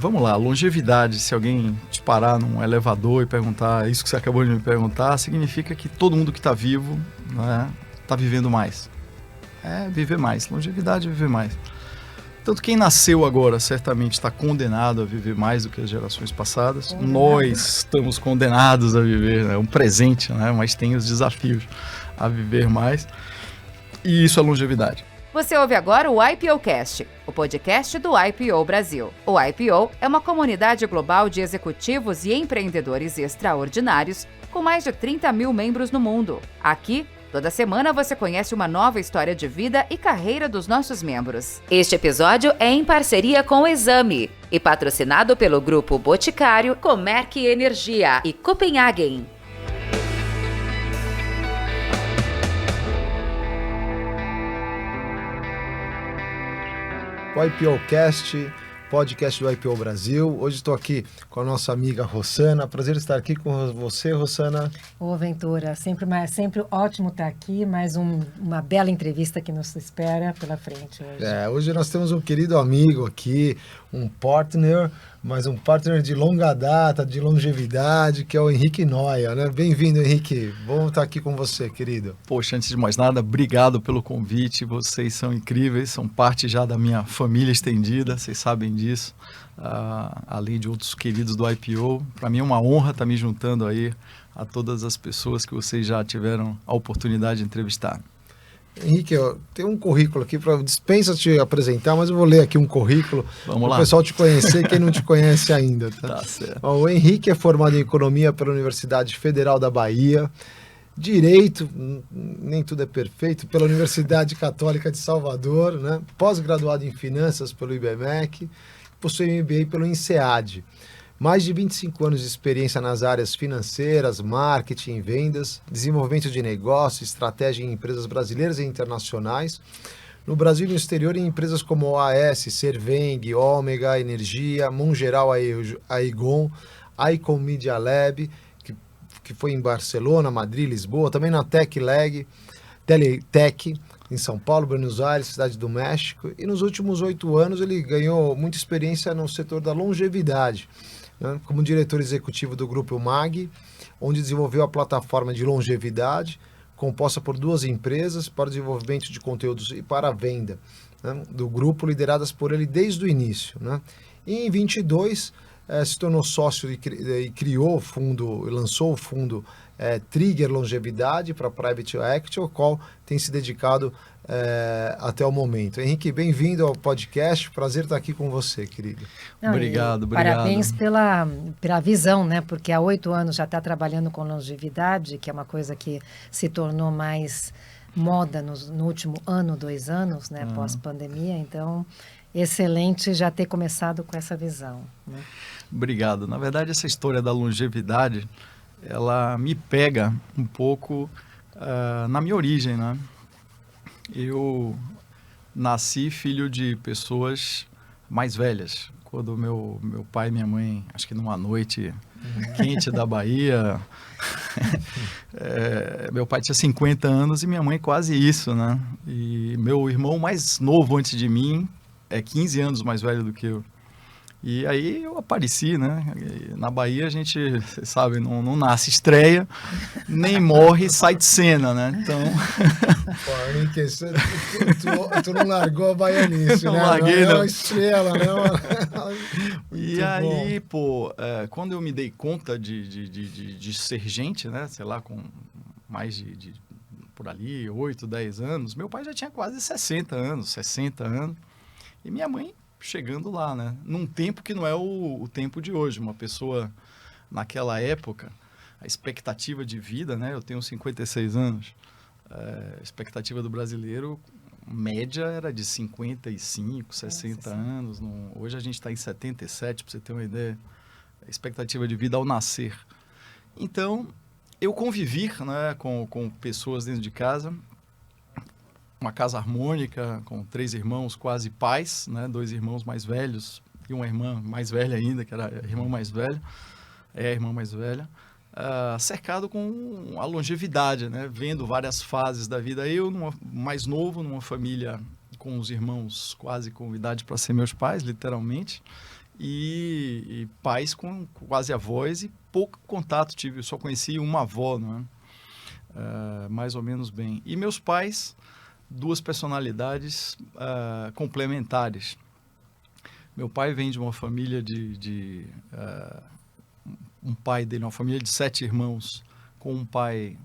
Vamos lá, longevidade, se alguém te parar num elevador e perguntar isso que você acabou de me perguntar, significa que todo mundo que está vivo, né, está vivendo mais. É viver mais, longevidade é viver mais. Tanto quem nasceu agora certamente está condenado a viver mais do que as gerações passadas. Nós estamos condenados a viver, né, um presente, né, mas tem os desafios a viver mais. E isso é longevidade. Você ouve agora o IPOcast, o podcast do IPO Brasil. O IPO é uma comunidade global de executivos e empreendedores extraordinários com mais de 30 mil membros no mundo. Aqui, toda semana você conhece uma nova história de vida e carreira dos nossos membros. Este episódio é em parceria com o Exame e patrocinado pelo Grupo Boticário, Comerc Energia e Copenhagen. O IPOcast, podcast do IPO Brasil. Hoje estou aqui com a nossa amiga Rossana. Prazer estar aqui com você, Rossana. Ô, Ventura, sempre ótimo estar aqui, mais uma bela entrevista que nos espera pela frente hoje. Hoje nós temos um querido amigo aqui, um partner, mas um partner de longa data, de longevidade, que é o Henrique Noia, né? Bem-vindo, Henrique. Bom estar aqui com você, querido. Poxa, antes de mais nada, obrigado pelo convite. Vocês são incríveis, são parte já da minha família estendida, vocês sabem disso. Além de outros queridos do IPO, para mim é uma honra estar me juntando aí a todas as pessoas que vocês já tiveram a oportunidade de entrevistar. Henrique, tem um currículo aqui, dispensa te apresentar, mas eu vou ler aqui um currículo para o pessoal te conhecer, quem não te conhece ainda. Tá certo. O Henrique é formado em Economia pela Universidade Federal da Bahia, Direito, nem tudo é perfeito, pela Universidade Católica de Salvador, né? Pós-graduado em Finanças pelo IBMEC, possui MBA pelo INSEAD. Mais de 25 anos de experiência nas áreas financeiras, marketing, vendas, desenvolvimento de negócio, estratégia em empresas brasileiras e internacionais. No Brasil e no exterior, em empresas como OAS, Serveng, Ômega, Energia, Mongeral, Aegon, Icon Media Lab, que foi em Barcelona, Madrid, Lisboa, também na TechLag, Teletech, em São Paulo, Buenos Aires, Cidade do México. E nos últimos 8 anos ele ganhou muita experiência no setor da longevidade, né, como diretor executivo do Grupo MAG, onde desenvolveu a plataforma de longevidade, composta por 2 empresas para o desenvolvimento de conteúdos e para a venda, né, do grupo, lideradas por ele desde o início, né. E em 22 se tornou sócio e criou o fundo, lançou o fundo Trigger Longevidade para Private Equity, ao qual tem se dedicado até o momento. Henrique, bem-vindo ao podcast, prazer estar aqui com você, querido. Obrigado. Parabéns pela visão, né? Porque há 8 anos já está trabalhando com longevidade, que é uma coisa que se tornou mais moda no último ano, 2 anos, né? Pós-pandemia, então excelente já ter começado com essa visão, né? Obrigado. Na verdade, essa história da longevidade, ela me pega um pouco na minha origem, né? Eu nasci filho de pessoas mais velhas. Quando meu pai e minha mãe, acho que numa noite quente da Bahia, meu pai tinha 50 anos e minha mãe quase isso, né? E meu irmão mais novo antes de mim é 15 anos mais velho do que eu. E aí eu apareci, né? Na Bahia a gente, você sabe, não nasce estreia, nem morre sai de cena, né? Então... Pô, Henrique, tu não largou a baianice, não né? Larguei, não. É não. uma estrela, né? E aí, pô, quando eu me dei conta de ser gente, né? Sei lá, com mais por ali, 8, 10 anos, meu pai já tinha quase 60 anos, 60 anos, e minha mãe chegando lá, né? Num tempo que não é o tempo de hoje. Uma pessoa, naquela época, a expectativa de vida, né? Eu tenho 56 anos. A expectativa do brasileiro, média, era de 55, 60 anos. Hoje a gente está em 77, para você ter uma ideia. A expectativa de vida ao nascer. Então, eu convivi, né, com pessoas dentro de casa, uma casa harmônica, com 3 irmãos quase pais, né? 2 irmãos mais velhos e uma irmã mais velha ainda, que era a irmã mais velha, a irmã mais velha, cercado com a longevidade, né? Vendo várias fases da vida. Eu, mais novo, numa família com os irmãos quase com idade para ser meus pais, literalmente, e pais com quase avós e pouco contato tive. Eu só conheci uma avó, não é? Mais ou menos bem. E meus pais, duas personalidades complementares. Meu pai vem de uma família um pai dele, uma família de 7 irmãos, com um pai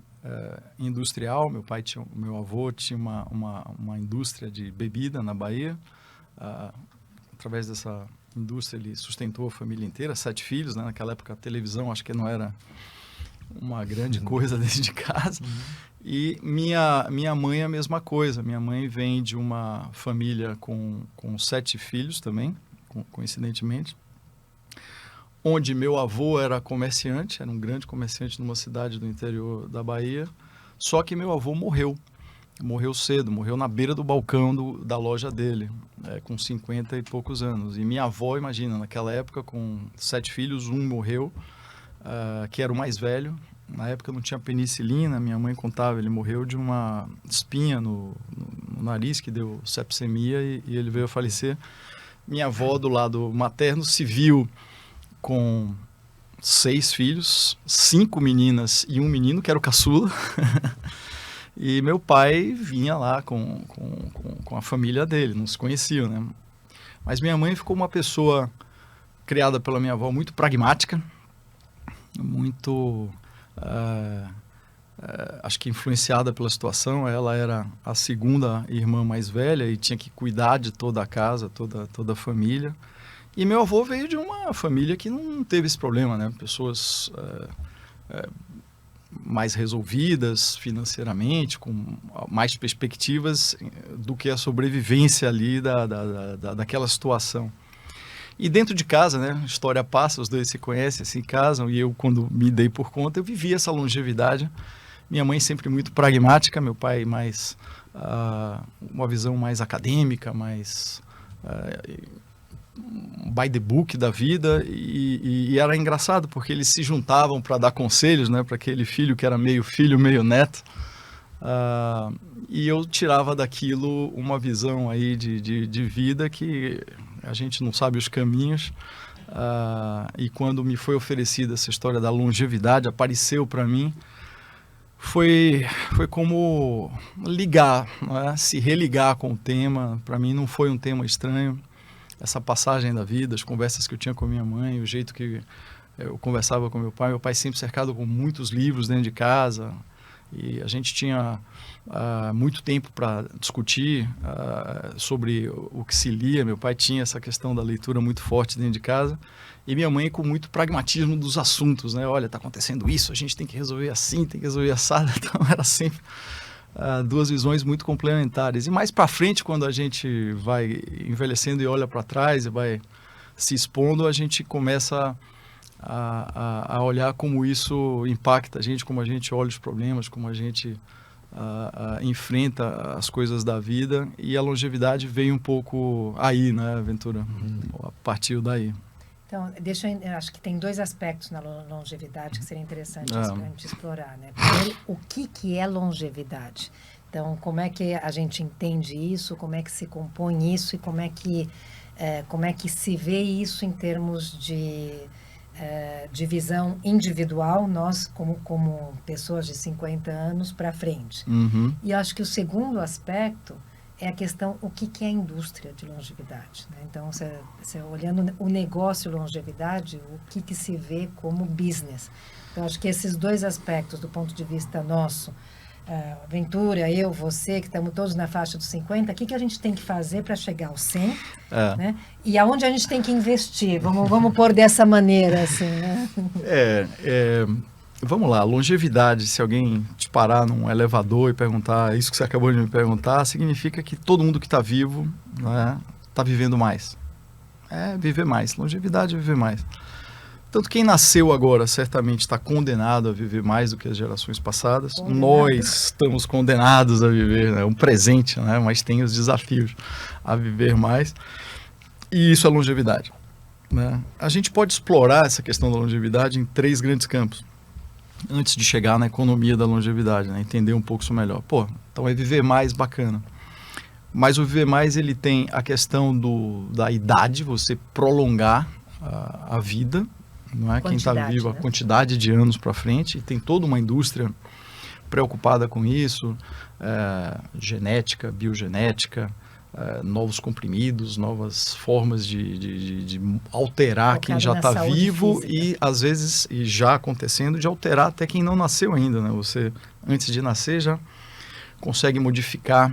industrial. Meu avô tinha uma indústria de bebida na Bahia. Através dessa indústria ele sustentou a família inteira, 7 filhos, né? Naquela época a televisão acho que não era uma grande coisa dentro de casa. E minha mãe a mesma coisa. Minha mãe vem de uma família com 7 filhos também, coincidentemente, onde meu avô era comerciante, era um grande comerciante numa cidade do interior da Bahia, só que meu avô morreu cedo, morreu na beira do balcão da loja dele, com 50 e poucos anos. E minha avó, imagina, naquela época, com 7 filhos, um morreu, que era o mais velho. Na época não tinha penicilina, minha mãe contava, ele morreu de uma espinha no nariz, que deu sepsemia, e ele veio a falecer. Minha avó, do lado materno, se viu com 6 filhos, 5 meninas e um menino, que era o caçula. E meu pai vinha lá com a família dele, não se conheciam, né? Mas minha mãe ficou uma pessoa criada pela minha avó muito pragmática, muito, acho que influenciada pela situação. Ela era a segunda irmã mais velha e tinha que cuidar de toda a casa, toda a família. E meu avô veio de uma família que não teve esse problema, né? Pessoas mais resolvidas financeiramente, com mais perspectivas do que a sobrevivência ali daquela situação. E dentro de casa, né? A história passa, os dois se conhecem, se casam, e eu, quando me dei por conta, eu vivi essa longevidade. Minha mãe sempre muito pragmática, meu pai mais uma visão mais acadêmica, mais by the book da vida, e era engraçado porque eles se juntavam para dar conselhos, né, para aquele filho que era meio filho, meio neto, e eu tirava daquilo uma visão aí de vida que a gente não sabe os caminhos, e quando me foi oferecida essa história da longevidade, apareceu para mim, foi como ligar, né, se religar com o tema. Para mim não foi um tema estranho. Essa passagem da vida, as conversas que eu tinha com minha mãe, o jeito que eu conversava com meu pai sempre cercado com muitos livros dentro de casa, e a gente tinha muito tempo para discutir sobre o que se lia. Meu pai tinha essa questão da leitura muito forte dentro de casa, e minha mãe com muito pragmatismo dos assuntos, né? Olha, está acontecendo isso, a gente tem que resolver assim, tem que resolver assado. Então era sempre duas visões muito complementares. E mais para frente, quando a gente vai envelhecendo e olha para trás e vai se expondo, a gente começa a olhar como isso impacta a gente, como a gente olha os problemas, como a gente enfrenta as coisas da vida. E a longevidade veio um pouco aí, né, Ventura? Partiu daí. Então, eu acho que tem 2 aspectos na longevidade que seria interessante a gente explorar, né? Primeiro, o que é longevidade? Então, como é que a gente entende isso, como é que se compõe isso e como é que se vê isso em termos de visão individual, nós como pessoas de 50 anos para frente. E eu acho que o segundo aspecto é a questão, o que é a indústria de longevidade, né? Então, você olhando o negócio longevidade, o que se vê como business. Então, acho que esses 2 aspectos, do ponto de vista nosso, Ventura, eu, você, que estamos todos na faixa dos 50, o que a gente tem que fazer para chegar aos 100, né? E aonde a gente tem que investir? Vamos pôr dessa maneira, assim, né? Vamos lá, longevidade, se alguém te parar num elevador e perguntar isso que você acabou de me perguntar, significa que todo mundo que está vivo, né, está vivendo mais. Viver mais. Longevidade é viver mais. Tanto quem nasceu agora certamente está condenado a viver mais do que as gerações passadas. Nós estamos condenados a viver, né, um presente, né, mas tem os desafios a viver mais. E isso é longevidade, né? A gente pode explorar essa questão da longevidade em 3 grandes campos, antes de chegar na economia da longevidade, né? Entender um pouco isso melhor. Então é viver mais, bacana. Mas o viver mais, ele tem a questão da idade, você prolongar a vida, não é? Quem está vivo, né? a quantidade de anos para frente, e tem toda uma indústria preocupada com isso, genética, biogenética, novos comprimidos, novas formas de alterar quem já está vivo física. E às vezes, e já acontecendo, de alterar até quem não nasceu ainda, né? Você, antes de nascer, já consegue modificar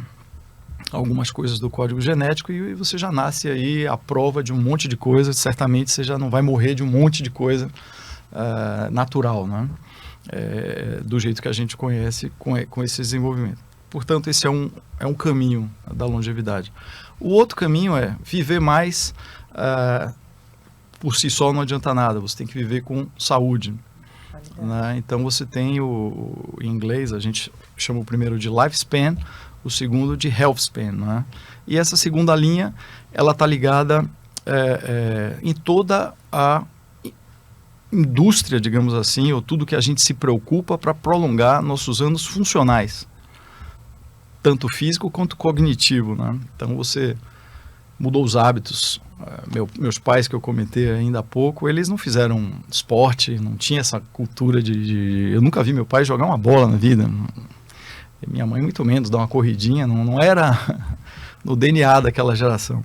algumas coisas do código genético e você já nasce aí à prova de um monte de coisa. Certamente você já não vai morrer de um monte de coisa natural, né? Do jeito que a gente conhece com esse desenvolvimento. Portanto, esse é um caminho da longevidade. O outro caminho é viver mais. Por si só não adianta nada, você tem que viver com saúde. Né? Então você tem em inglês, a gente chama o primeiro de lifespan, o segundo de health span. Né? E essa segunda linha, ela está ligada em toda a indústria, digamos assim, ou tudo que a gente se preocupa para prolongar nossos anos funcionais, tanto físico quanto cognitivo. Né? Então você mudou os hábitos. Meus pais, que eu comentei ainda há pouco, eles não fizeram esporte, não tinha essa cultura eu nunca vi meu pai jogar uma bola na vida. Minha mãe muito menos, dar uma corridinha, não era no DNA daquela geração.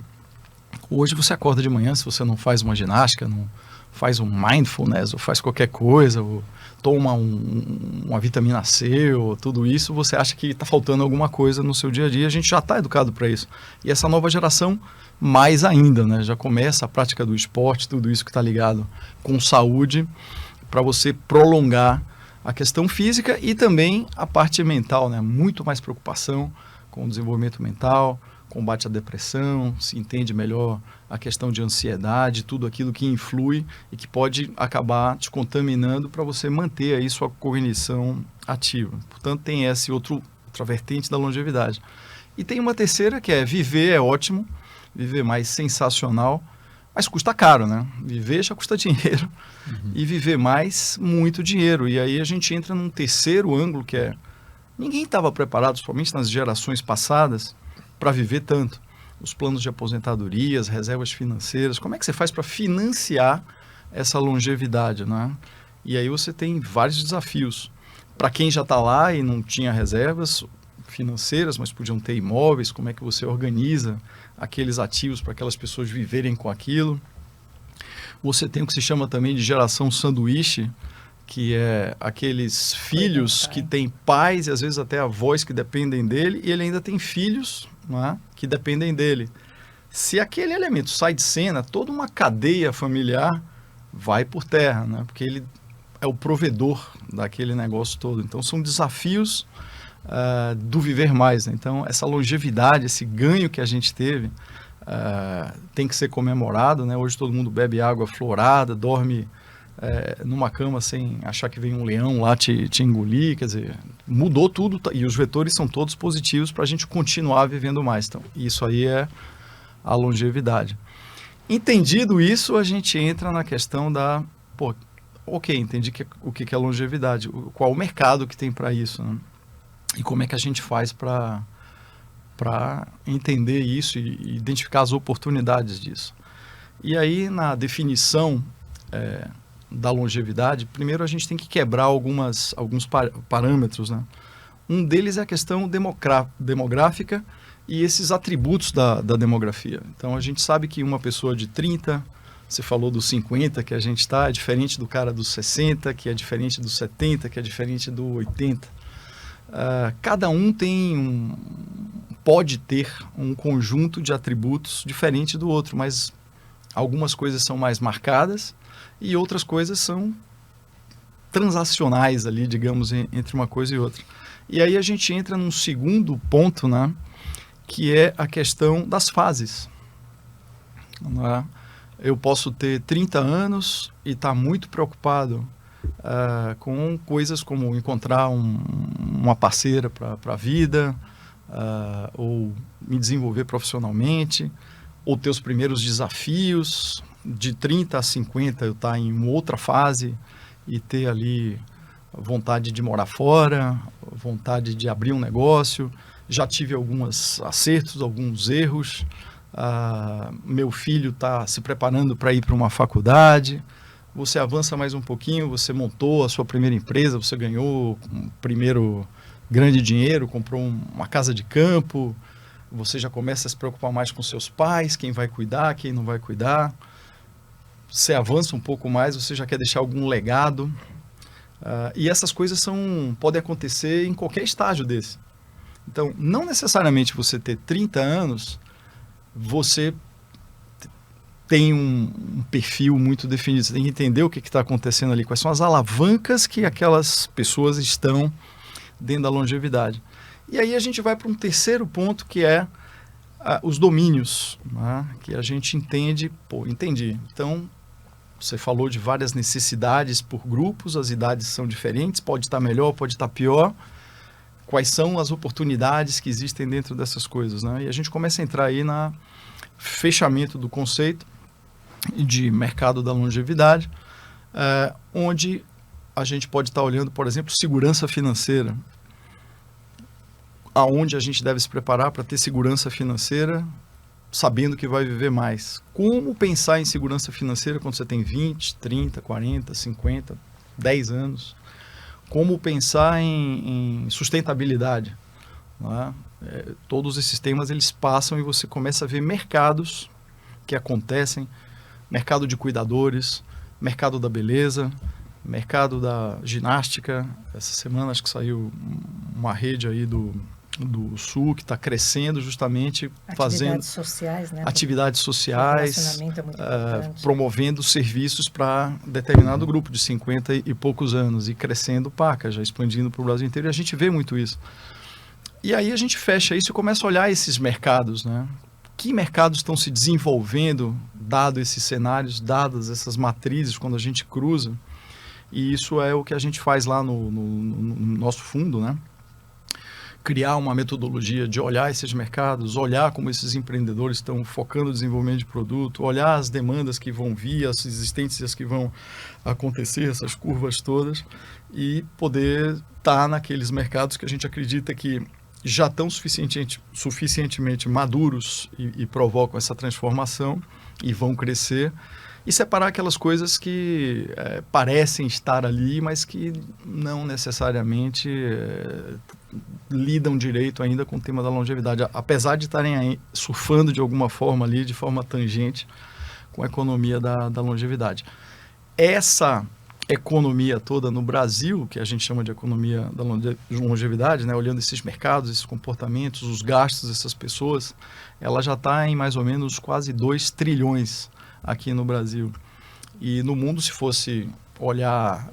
Hoje você acorda de manhã, se você não faz uma ginástica, não faz um mindfulness, ou faz qualquer coisa, ou toma uma vitamina C, ou tudo isso, você acha que está faltando alguma coisa no seu dia a dia. A gente já está educado para isso. E essa nova geração, mais ainda, né? Já começa a prática do esporte, tudo isso que está ligado com saúde, para você prolongar a questão física e também a parte mental, né? Muito mais preocupação com o desenvolvimento mental, combate à depressão, se entende melhor a questão de ansiedade, tudo aquilo que influi e que pode acabar te contaminando para você manter aí sua cognição ativa. Portanto, tem outra vertente da longevidade. E tem uma terceira que é viver é ótimo, viver mais sensacional, mas custa caro, né? Viver já custa dinheiro e viver mais, muito dinheiro. E aí a gente entra num terceiro ângulo que é ninguém estava preparado, somente nas gerações passadas, para viver tanto. Os planos de aposentadoria, as reservas financeiras, como é que você faz para financiar essa longevidade, né? E aí você tem vários desafios. Para quem já está lá e não tinha reservas financeiras, mas podiam ter imóveis, como é que você organiza aqueles ativos para aquelas pessoas viverem com aquilo? Você tem o que se chama também de geração sanduíche, que é aqueles filhos que têm pais e às vezes até avós que dependem dele, e ele ainda tem filhos, não é? Que dependem dele. Se aquele elemento sai de cena, toda uma cadeia familiar vai por terra, né? Porque ele é o provedor daquele negócio todo. Então são desafios do viver mais, né? Então essa longevidade, esse ganho que a gente teve tem que ser comemorado, né? Hoje todo mundo bebe água florada, dorme numa cama sem achar que vem um leão lá te engolir. Quer dizer, mudou tudo e os vetores são todos positivos para a gente continuar vivendo mais. Então isso aí é a longevidade. Entendido isso, a gente entra na questão da entendi o que é longevidade, qual o mercado que tem para isso, né? E como é que a gente faz para entender isso e identificar as oportunidades disso. E aí, na definição da longevidade, primeiro a gente tem que quebrar alguns parâmetros, né? Um deles é a questão demográfica e esses atributos da demografia. Então, a gente sabe que uma pessoa de 30, você falou dos 50 que a gente está, é diferente do cara dos 60, que é diferente dos 70, que é diferente do 80. Cada um pode ter um conjunto de atributos diferente do outro, mas algumas coisas são mais marcadas e outras coisas são transacionais ali, digamos, entre uma coisa e outra. E aí a gente entra num segundo ponto, né, que é a questão das fases. Né? Eu posso ter 30 anos e estar muito preocupado com coisas como encontrar uma parceira para a vida, ou me desenvolver profissionalmente, ou ter os primeiros desafios. De 30 a 50 eu estar em outra fase e ter ali vontade de morar fora, vontade de abrir um negócio. Já tive alguns acertos, alguns erros, meu filho está se preparando para ir para uma faculdade. Você avança mais um pouquinho, você montou a sua primeira empresa, você ganhou um primeiro grande dinheiro, comprou uma casa de campo, você já começa a se preocupar mais com seus pais, quem vai cuidar, quem não vai cuidar. Você avança um pouco mais, você já quer deixar algum legado. E essas coisas podem acontecer em qualquer estágio desse. Então, não necessariamente você ter 30 anos, você tem um perfil muito definido. Você tem que entender o que está acontecendo ali, quais são as alavancas que aquelas pessoas estão dentro da longevidade. E aí a gente vai para um terceiro ponto, que é os domínios, né? Que a gente entende. Entendi. Então, você falou de várias necessidades por grupos, as idades são diferentes, pode estar melhor, pode estar pior. Quais são as oportunidades que existem dentro dessas coisas, né? E a gente começa a entrar aí no fechamento do conceito de mercado da longevidade, onde a gente pode estar olhando, por exemplo, segurança financeira. Aonde a gente deve se preparar para ter segurança financeira, sabendo que vai viver mais. Como pensar em segurança financeira quando você tem 20, 30, 40, 50, 10 anos? Como pensar em sustentabilidade? Não é? Todos esses temas eles passam e você começa a ver mercados que acontecem, mercado de cuidadores, mercado da beleza, mercado da ginástica. Essa semana acho que saiu uma rede aí do Sul que está crescendo justamente fazendo sociais, né? Atividades sociais, relacionamento é muito importante. Promovendo serviços para determinado grupo de 50 e poucos anos e crescendo paca, já expandindo para o Brasil inteiro, e a gente vê muito isso. E aí a gente fecha isso e começa a olhar esses mercados, né? Que mercados estão se desenvolvendo, dado esses cenários, dadas essas matrizes, quando a gente cruza. E isso é o que a gente faz lá no nosso fundo, né? Criar uma metodologia de olhar esses mercados, olhar como esses empreendedores estão focando no desenvolvimento de produto, olhar as demandas que vão vir, as existências que vão acontecer, essas curvas todas, e poder estar naqueles mercados que a gente acredita que já estão suficientemente maduros e provocam essa transformação e vão crescer, e separar aquelas coisas que parecem estar ali, mas que não necessariamente lidam direito ainda com o tema da longevidade, apesar de estarem aí surfando de alguma forma ali, de forma tangente, com a economia da longevidade. Essa economia toda no Brasil, que a gente chama de economia da longevidade, né, olhando esses mercados, esses comportamentos, os gastos dessas pessoas, ela já está em mais ou menos quase 2 trilhões aqui no Brasil. E no mundo, se fosse olhar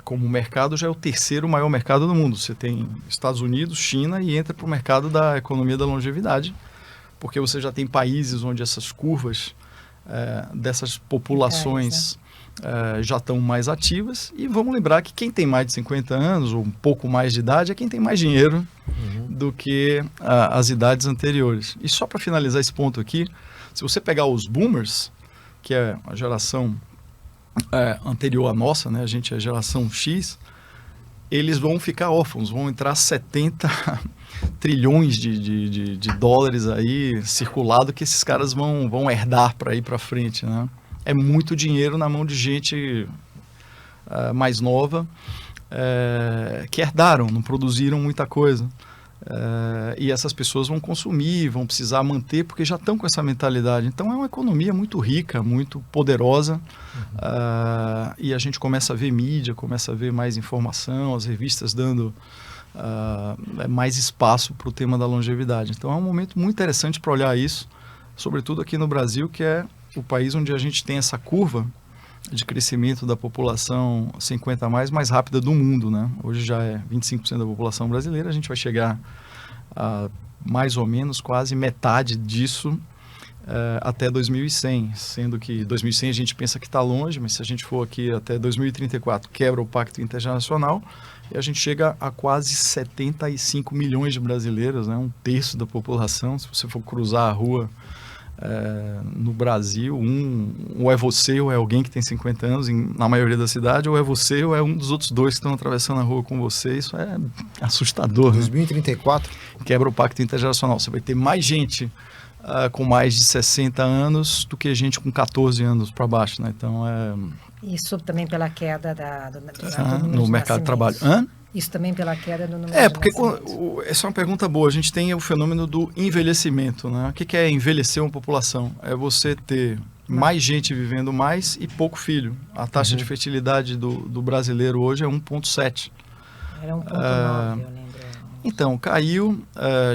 como mercado, já é o terceiro maior mercado do mundo. Você tem Estados Unidos, China, e entra para o mercado da economia da longevidade, porque você já tem países onde essas curvas dessas populações já estão mais ativas. E vamos lembrar que quem tem mais de 50 anos, ou um pouco mais de idade, é quem tem mais dinheiro do que as idades anteriores. E só para finalizar esse ponto aqui, se você pegar os boomers, que é a geração anterior à nossa, né? A gente é a geração X, eles vão ficar órfãos, vão entrar 70 trilhões de dólares aí circulado que esses caras vão herdar para ir para frente, né? É muito dinheiro na mão de gente mais nova que herdaram, não produziram muita coisa. E essas pessoas vão consumir, vão precisar manter, porque já estão com essa mentalidade. Então é uma economia muito rica, muito poderosa, e a gente começa a ver mídia, começa a ver mais informação, as revistas dando mais espaço para o tema da longevidade. Então é um momento muito interessante para olhar isso, sobretudo aqui no Brasil, que é o país onde a gente tem essa curva de crescimento da população 50 a mais rápida do mundo, né? Hoje já é 25% da população brasileira, a gente vai chegar a mais ou menos quase metade disso até 2100, sendo que 2100 a gente pensa que está longe, mas se a gente for aqui até 2034, quebra o Pacto Internacional e a gente chega a quase 75 milhões de brasileiros, né? Um terço da população. Se você for cruzar a rua no Brasil, ou é você ou é alguém que tem 50 anos na maioria da cidade, ou é você ou é um dos outros dois que estão atravessando a rua com você. Isso é assustador. 2034 quebra o Pacto Intergeracional. Você vai ter mais gente com mais de 60 anos do que gente com 14 anos para baixo, né? Então, Isso também pela queda do no mercado de trabalho. Isso também pela queda do número de porque nascimentos. essa é uma pergunta boa. A gente tem o fenômeno do envelhecimento, né? O que é envelhecer uma população? É você ter mais gente vivendo mais e pouco filho. A taxa de fertilidade do brasileiro hoje é 1,7. Era 1,9, eu lembro. Então, caiu,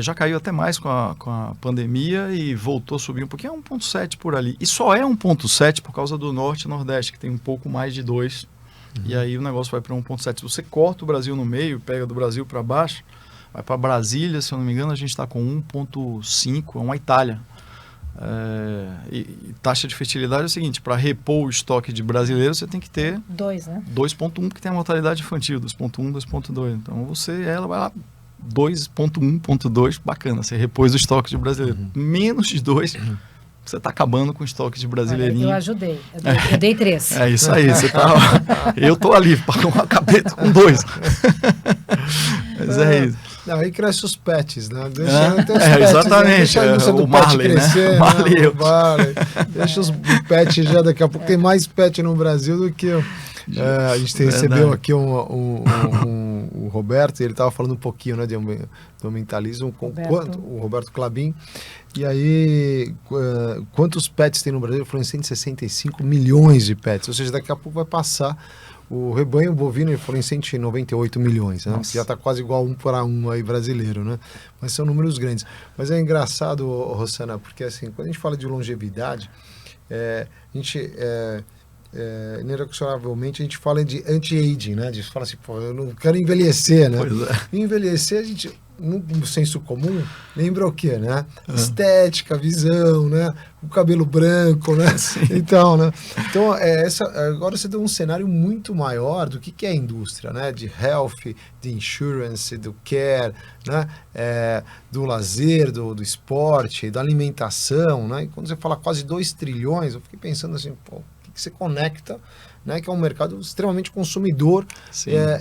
já caiu até mais com a pandemia e voltou a subir um pouquinho, é 1,7 por ali. E só é 1,7 por causa do Norte e Nordeste, que tem um pouco mais de 2. E aí o negócio vai para 1,7. Se você corta o Brasil no meio, pega do Brasil para baixo, vai para Brasília, se eu não me engano, a gente está com 1,5, é uma Itália. E taxa de fertilidade é o seguinte, para repor o estoque de brasileiros, você tem que ter 2, né? 2,1, porque tem a mortalidade infantil, 2,1, 2,2. Então ela vai lá 2,1, 2,2, bacana, você repôs o estoque de brasileiro. Menos de 2, você está acabando com o estoque de brasileirinho. Eu ajudei, eu dei 3. É isso aí, você tá. Eu tô ali, acabei com 2. Mas é isso. Não, aí cresce os pets, né? Exatamente. O Marley, crescer, né? O Marley. Deixa os pets já, daqui a pouco tem mais pet no Brasil do que... a gente recebeu aqui o Roberto, e ele estava falando um pouquinho, né, do mentalismo, o Roberto Clabin. E aí, quantos pets tem no Brasil? Foram 165 milhões de pets, ou seja, daqui a pouco vai passar o rebanho bovino, foram em 198 milhões, né? Já está quase igual 1 para 1 aí brasileiro, né? Mas são números grandes. Mas é engraçado, Rossana, porque assim, quando a gente fala de longevidade, a gente... inexoravelmente a gente fala de anti-aging, né? A gente fala assim, pô, eu não quero envelhecer, né? Envelhecer, a gente, no senso comum, lembra o quê, né? Estética, visão, né? O cabelo branco, né? Então, né? Então, agora você deu um cenário muito maior do que é a indústria, né? De health, de insurance, do care, né? Do lazer, do esporte, da alimentação, né? E quando você fala quase 2 trilhões, eu fiquei pensando assim, pô, que você conecta, né, que é um mercado extremamente consumidor,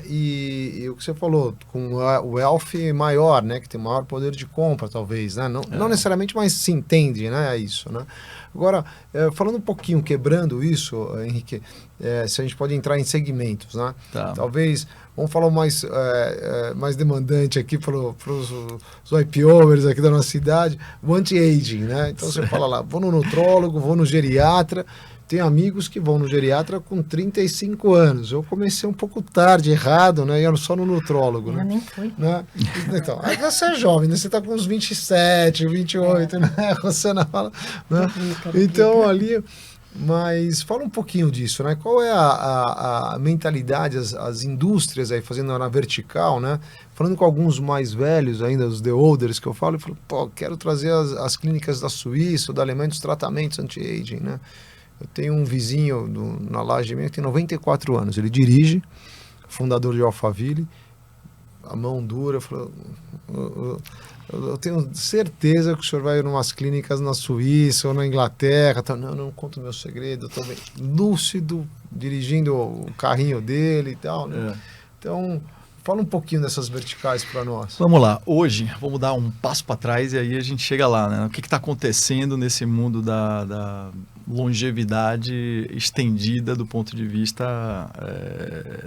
e o que você falou, com o wealth maior, né, que tem maior poder de compra, talvez, né, não necessariamente, mas se entende, né, isso, né. Agora, falando um pouquinho, quebrando isso, Henrique, se a gente pode entrar em segmentos, né, talvez, vamos falar mais demandante aqui para os IPOers aqui da nossa cidade, o anti-aging, né, então você fala lá, vou no nutrólogo, vou no geriatra. Tem amigos que vão no geriatra com 35 anos. Eu comecei um pouco tarde, errado, né? Ia só no nutrólogo, né? Eu nem fui. Né? Então, aí você é jovem, né? Você está com uns 27, 28, né? Você não fala... Né? Então, ali... Mas fala um pouquinho disso, né? Qual é a mentalidade, as indústrias aí fazendo na vertical, né? Falando com alguns mais velhos ainda, os the olders que eu falo, pô, quero trazer as clínicas da Suíça, da Alemanha, dos tratamentos anti-aging, né? Eu tenho um vizinho na Laje minha que tem 94 anos. Ele dirige, fundador de Alphaville, a mão dura. Eu tenho certeza que o senhor vai em umas clínicas na Suíça ou na Inglaterra. Tá? Não conto o meu segredo, eu estou bem lúcido, dirigindo o carrinho dele e tal. Né? Então, fala um pouquinho dessas verticais para nós. Vamos lá. Hoje, vamos dar um passo para trás e aí a gente chega lá. Né? O que está acontecendo nesse mundo da longevidade estendida do ponto de vista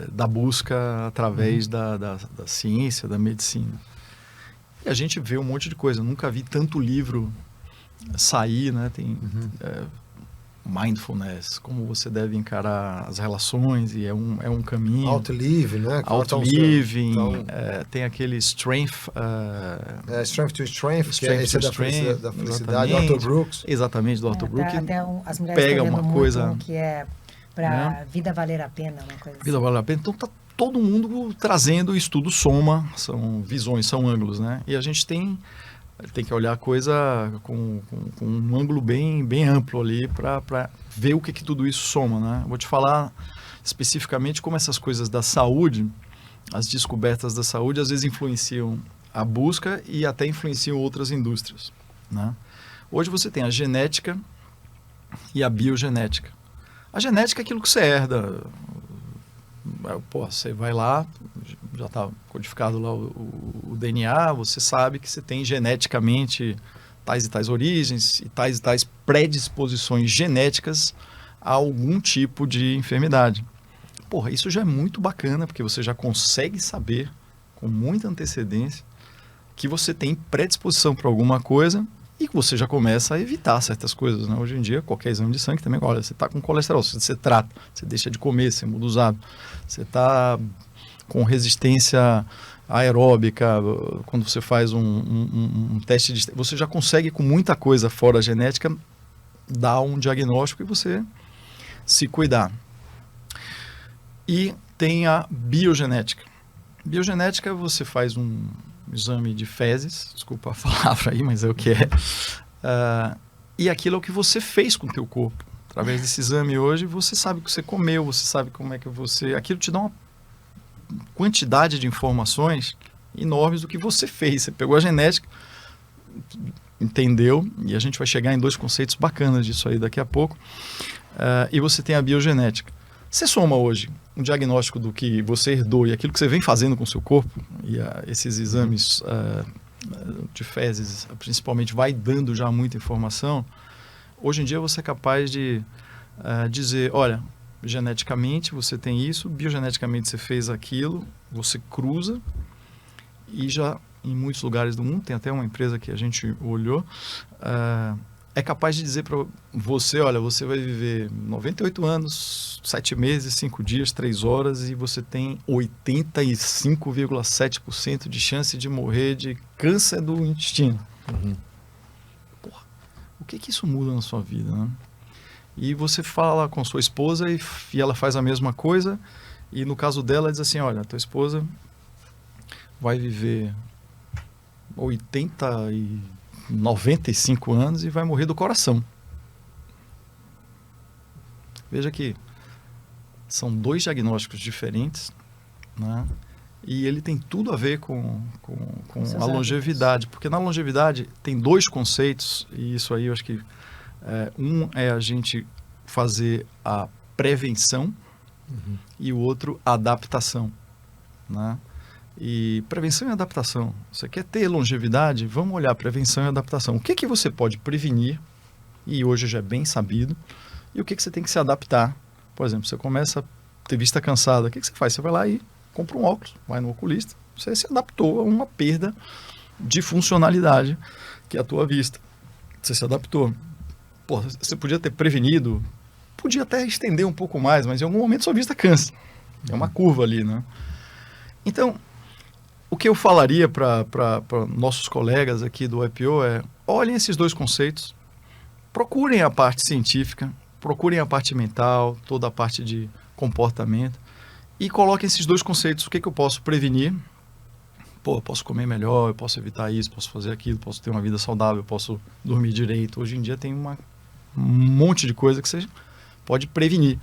da busca através da ciência, da medicina. E a gente vê um monte de coisa. Eu nunca vi tanto livro sair, né? Tem mindfulness, como você deve encarar as relações, e é um caminho. Outlive, né? Outliving, então, tem aquele strength... strength to strength, que é esse da felicidade, Otto Brooks. Exatamente, do Otto Brooks. Até as mulheres pega uma coisa que é para vida valer a pena, uma coisa vida valer a pena. Então tá todo mundo trazendo estudo soma, são visões, são ângulos, né? E a gente tem que olhar a coisa com um ângulo bem amplo ali para ver o que tudo isso soma, né? Vou te falar especificamente como essas coisas da saúde, as descobertas da saúde, às vezes influenciam a busca e até influenciam outras indústrias, né? Hoje você tem a genética e a biogenética. A genética é aquilo que você herda. Pô, você vai lá, já está codificado lá o DNA, você sabe que você tem geneticamente tais e tais origens e tais predisposições genéticas a algum tipo de enfermidade. Porra, isso já é muito bacana, porque você já consegue saber com muita antecedência que você tem predisposição para alguma coisa e que você já começa a evitar certas coisas, né? Hoje em dia, qualquer exame de sangue também, olha, você está com colesterol, você trata, você deixa de comer, você muda os hábitos, você está com resistência aeróbica, quando você faz um teste de... Você já consegue, com muita coisa fora a genética, dar um diagnóstico e você se cuidar. E tem a biogenética. Biogenética, você faz um exame de fezes, desculpa a palavra aí, mas é o que é. E aquilo é o que você fez com o teu corpo. Através desse exame hoje, você sabe o que você comeu, você sabe como é que você... Aquilo te dá uma quantidade de informações enormes do que você fez. Você pegou a genética, entendeu, e a gente vai chegar em 2 conceitos bacanas disso aí daqui a pouco. E você tem a biogenética. Você soma hoje um diagnóstico do que você herdou e aquilo que você vem fazendo com o seu corpo, e esses exames de fezes, principalmente, vai dando já muita informação. Hoje em dia você é capaz de dizer, olha, geneticamente você tem isso, biogeneticamente você fez aquilo, você cruza, e já em muitos lugares do mundo, tem até uma empresa que a gente olhou, é capaz de dizer para você, olha, você vai viver 98 anos, 7 meses, 5 dias, 3 horas, e você tem 85,7% de chance de morrer de câncer do intestino. Porra, o que isso muda na sua vida, né? E você fala com sua esposa e ela faz a mesma coisa, e no caso dela diz assim, olha, tua esposa vai viver 95 anos e vai morrer do coração. Veja que são 2 diagnósticos diferentes, né? E ele tem tudo a ver com a longevidade, porque na longevidade tem 2 conceitos, e isso aí eu acho que um é a gente fazer a prevenção e o outro a adaptação, né? E prevenção e adaptação. Você quer ter longevidade? Vamos olhar prevenção e adaptação. O que você pode prevenir, e hoje já é bem sabido, e o que você tem que se adaptar. Por exemplo, você começa a ter vista cansada. O que você faz? Você vai lá e compra um óculos, vai no oculista. Você se adaptou a uma perda de funcionalidade que é a tua vista. Você se adaptou. Pô, você podia ter prevenido, podia até estender um pouco mais, mas em algum momento sua vista cansa. É uma curva ali, né? Então, o que eu falaria para nossos colegas aqui do IPO é, olhem esses 2 conceitos, procurem a parte científica, procurem a parte mental, toda a parte de comportamento, e coloquem esses 2 conceitos. O que eu posso prevenir? Pô, eu posso comer melhor, eu posso evitar isso, posso fazer aquilo, posso ter uma vida saudável, eu posso dormir direito. Hoje em dia tem um monte de coisa que você pode prevenir.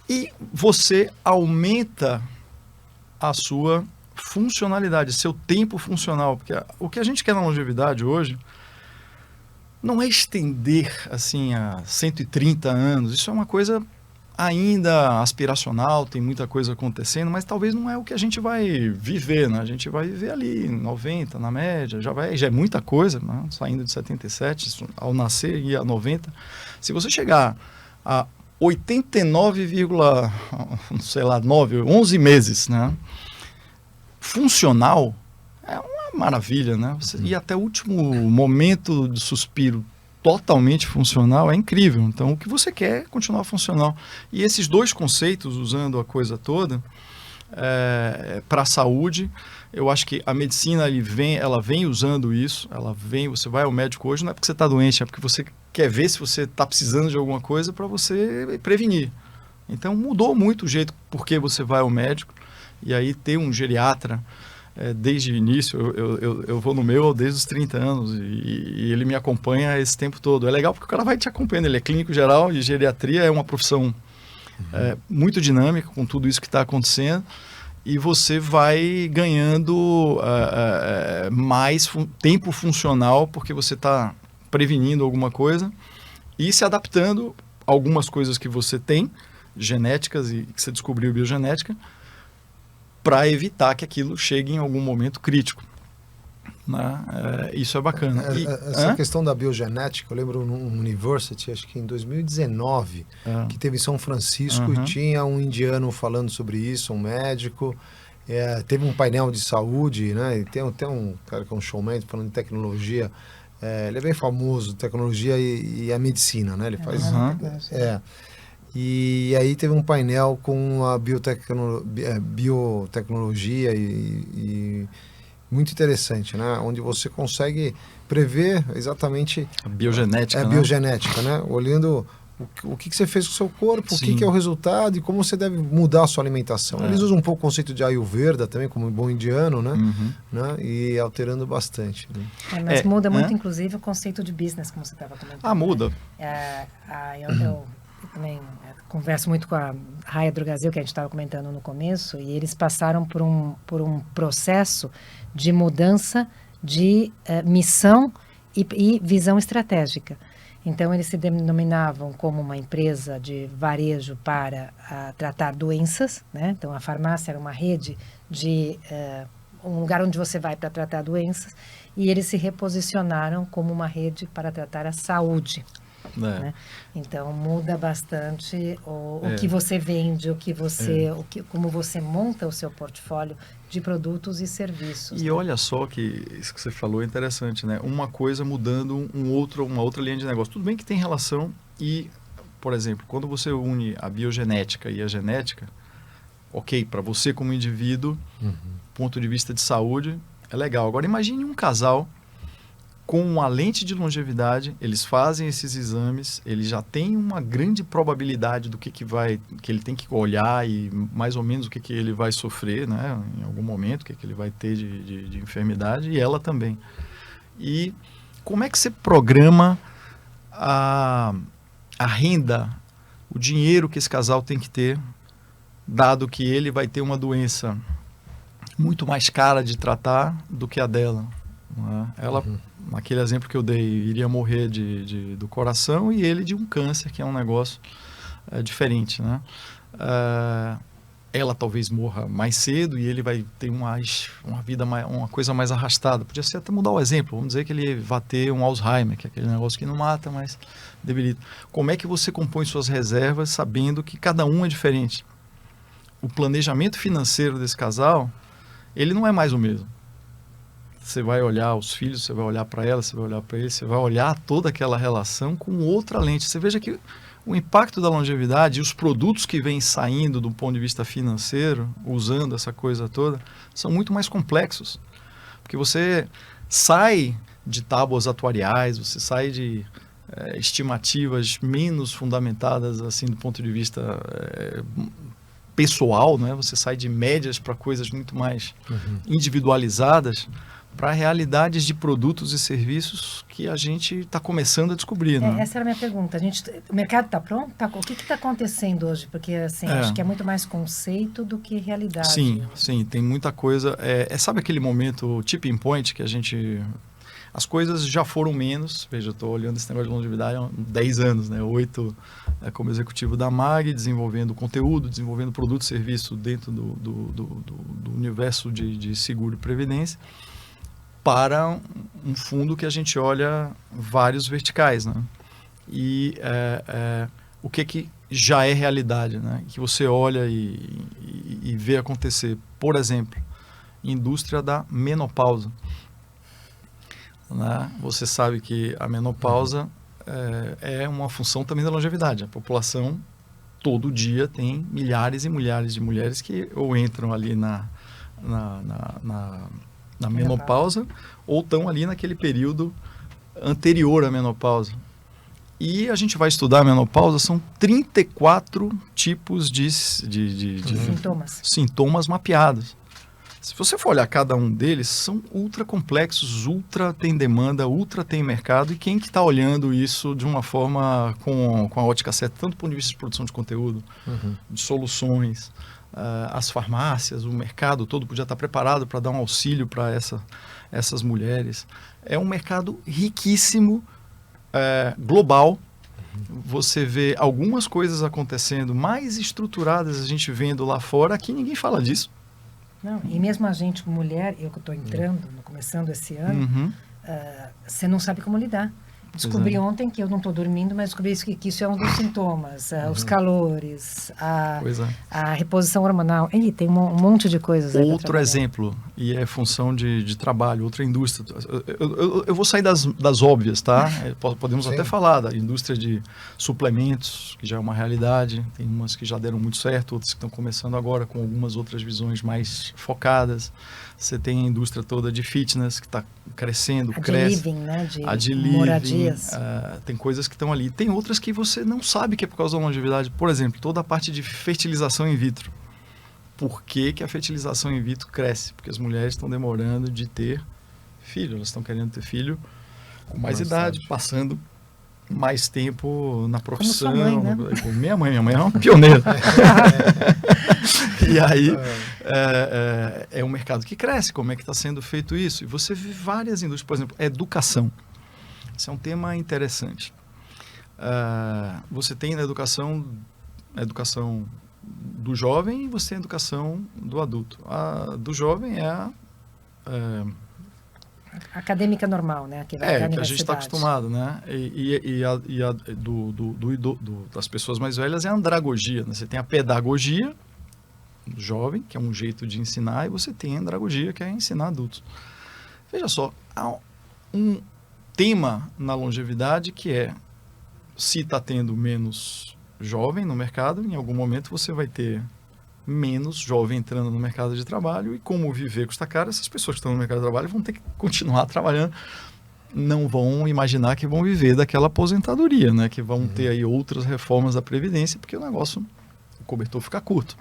E você aumenta a sua funcionalidade, seu tempo funcional, porque o que a gente quer na longevidade hoje não é estender assim a 130 anos, isso é uma coisa ainda aspiracional, tem muita coisa acontecendo, mas talvez não é o que a gente vai viver, né? A gente vai viver ali 90 na média, já é muita coisa, né? Saindo de 77, ao nascer e a 90, se você chegar a 11 meses, né? Funcional, é uma maravilha, né? Você ir até o último momento de suspiro totalmente funcional é incrível. Então, o que você quer é continuar funcional. E esses 2 conceitos, usando a coisa toda, para a saúde, eu acho que a medicina ela vem usando isso, você vai ao médico hoje, não é porque você está doente, é porque você quer ver se você está precisando de alguma coisa para você prevenir. Então, mudou muito o jeito por que você vai ao médico. E aí ter um geriatra, desde o início, eu vou no meu desde os 30 anos e ele me acompanha esse tempo todo. É legal porque o cara vai te acompanhando, ele é clínico geral e geriatria é uma profissão muito dinâmica com tudo isso que está acontecendo, e você vai ganhando mais tempo funcional porque você está prevenindo alguma coisa e se adaptando a algumas coisas que você tem, genéticas, e que você descobriu biogenética, para evitar que aquilo chegue em algum momento crítico. Né? Isso é bacana. Essa questão da biogenética, eu lembro num University, acho que em 2019, que teve em São Francisco e tinha um indiano falando sobre isso, um médico. Teve um painel de saúde, né? E tem um cara que é um showman falando de tecnologia. Ele é bem famoso, tecnologia e a medicina, né? Ele faz... E aí teve um painel com a biotecnologia e muito interessante, né? Onde você consegue prever exatamente... A biogenética, né? Biogenética, né? Olhando o que você fez com o seu corpo, Sim. o que é o resultado e como você deve mudar a sua alimentação. Eles usam um pouco o conceito de Ayurveda também, como um bom indiano, né? Né? E alterando bastante. Né? Mas muda muito, inclusive, o conceito de business, como você estava comentando. Muda. Eu também converso muito com a Raya Drogasil, que a gente estava comentando no começo, e eles passaram por um processo de mudança de missão e visão estratégica. Então, eles se denominavam como uma empresa de varejo para tratar doenças, né? Então, a farmácia era uma rede de um lugar onde você vai para tratar doenças, e eles se reposicionaram como uma rede para tratar a saúde. Né? Então muda bastante o que você vende, como você monta o seu portfólio de produtos e serviços. E olha só que isso que você falou é interessante, né? Uma coisa mudando uma outra linha de negócio. Tudo bem que tem relação e, por exemplo, quando você une a biogenética e a genética, ok, para você como indivíduo, ponto de vista de saúde, é legal. Agora imagine um casal com uma lente de longevidade, eles fazem esses exames, ele já tem uma grande probabilidade do que ele tem que olhar e mais ou menos o que ele vai sofrer, né, em algum momento, o que ele vai ter de enfermidade, e ela também. E como é que você programa a renda, o dinheiro que esse casal tem que ter, dado que ele vai ter uma doença muito mais cara de tratar do que a dela, né? Ela... Naquele exemplo que eu dei, iria morrer do coração e ele de um câncer, que é um negócio diferente, né? Ela talvez morra mais cedo e ele vai ter uma vida, uma coisa mais arrastada. Podia ser até mudar o exemplo, vamos dizer que ele vai ter um Alzheimer, que é aquele negócio que não mata, mas debilita. Como é que você compõe suas reservas sabendo que cada um é diferente? O planejamento financeiro desse casal, ele não é mais o mesmo. Você vai olhar os filhos, você vai olhar para ela, você vai olhar para ele, você vai olhar toda aquela relação com outra lente. Você veja que o impacto da longevidade e os produtos que vêm saindo do ponto de vista financeiro, usando essa coisa toda, são muito mais complexos. Porque você sai de tábuas atuariais, você sai de estimativas menos fundamentadas assim do ponto de vista pessoal, né? Você sai de médias para coisas muito mais individualizadas, para realidades de produtos e serviços que a gente está começando a descobrir. Né? Essa era a minha pergunta. O mercado está pronto? O que está acontecendo hoje? Porque assim, acho que é muito mais conceito do que realidade. Sim, tem muita coisa. Sabe aquele momento, tipping point, que a gente... As coisas já foram menos. Veja, eu estou olhando esse negócio de longevidade há 10 anos, né? 8 como executivo da MAG, desenvolvendo conteúdo, desenvolvendo produto e serviço dentro do universo de seguro e previdência, para um fundo que a gente olha vários verticais, né? E o que já é realidade, né? Que você olha e vê acontecer. Por exemplo, indústria da menopausa. Né? Você sabe que a menopausa é uma função também da longevidade. A população, todo dia, tem milhares e milhares de mulheres que ou entram ali na menopausa ou estão ali naquele período anterior à menopausa. E a gente vai estudar a menopausa, são 34 tipos de sintomas mapeados. Se você for olhar cada um deles, são ultra complexos, ultra tem demanda, ultra tem mercado, e quem que está olhando isso de uma forma com a ótica certa, tanto do ponto de vista de produção de conteúdo, de soluções, as farmácias, o mercado todo podia estar preparado para dar um auxílio para essas mulheres. É um mercado riquíssimo, global. Você vê algumas coisas acontecendo mais estruturadas, a gente vendo lá fora, aqui ninguém fala disso. Não, e mesmo a gente, mulher, eu que estou entrando, começando esse ano, você não sabe como lidar. Descobri ontem que eu não estou dormindo, mas descobri que isso é um dos sintomas. Os calores, a reposição hormonal. Tem um monte de coisas. Outro exemplo, e é função de trabalho, outra indústria. Eu vou sair das óbvias, tá? Podemos até falar da indústria de suplementos, que já é uma realidade. Tem umas que já deram muito certo, outras que estão começando agora com algumas outras visões mais focadas. Você tem a indústria toda de fitness que está crescendo, cresce. Living, né? A de moradias. Tem coisas que estão ali. Tem outras que você não sabe que é por causa da longevidade. Por exemplo, toda a parte de fertilização in vitro. Por que a fertilização in vitro cresce? Porque as mulheres estão demorando de ter filho. Elas estão querendo ter filho com mais idade, passando mais tempo na profissão. Como sua mãe, né? Minha mãe é uma pioneira. E aí, é um mercado que cresce. Como é que está sendo feito isso? E você vê várias indústrias. Por exemplo, educação. Esse é um tema interessante. Você tem na educação a educação do jovem e você tem a educação do adulto. A do jovem é a... acadêmica normal, né? Que vai que a gente está acostumado, né? Das pessoas mais velhas é a andragogia, né? Você tem a pedagogia jovem, que é um jeito de ensinar, e você tem a andragogia, que é ensinar adultos. Veja só, há um tema na longevidade que é, se está tendo menos jovem no mercado, em algum momento você vai ter menos jovem entrando no mercado de trabalho, e como viver custa caro, essas pessoas que estão no mercado de trabalho vão ter que continuar trabalhando, não vão imaginar que vão viver daquela aposentadoria, né? Que vão ter aí outras reformas da Previdência, porque o cobertor fica curto.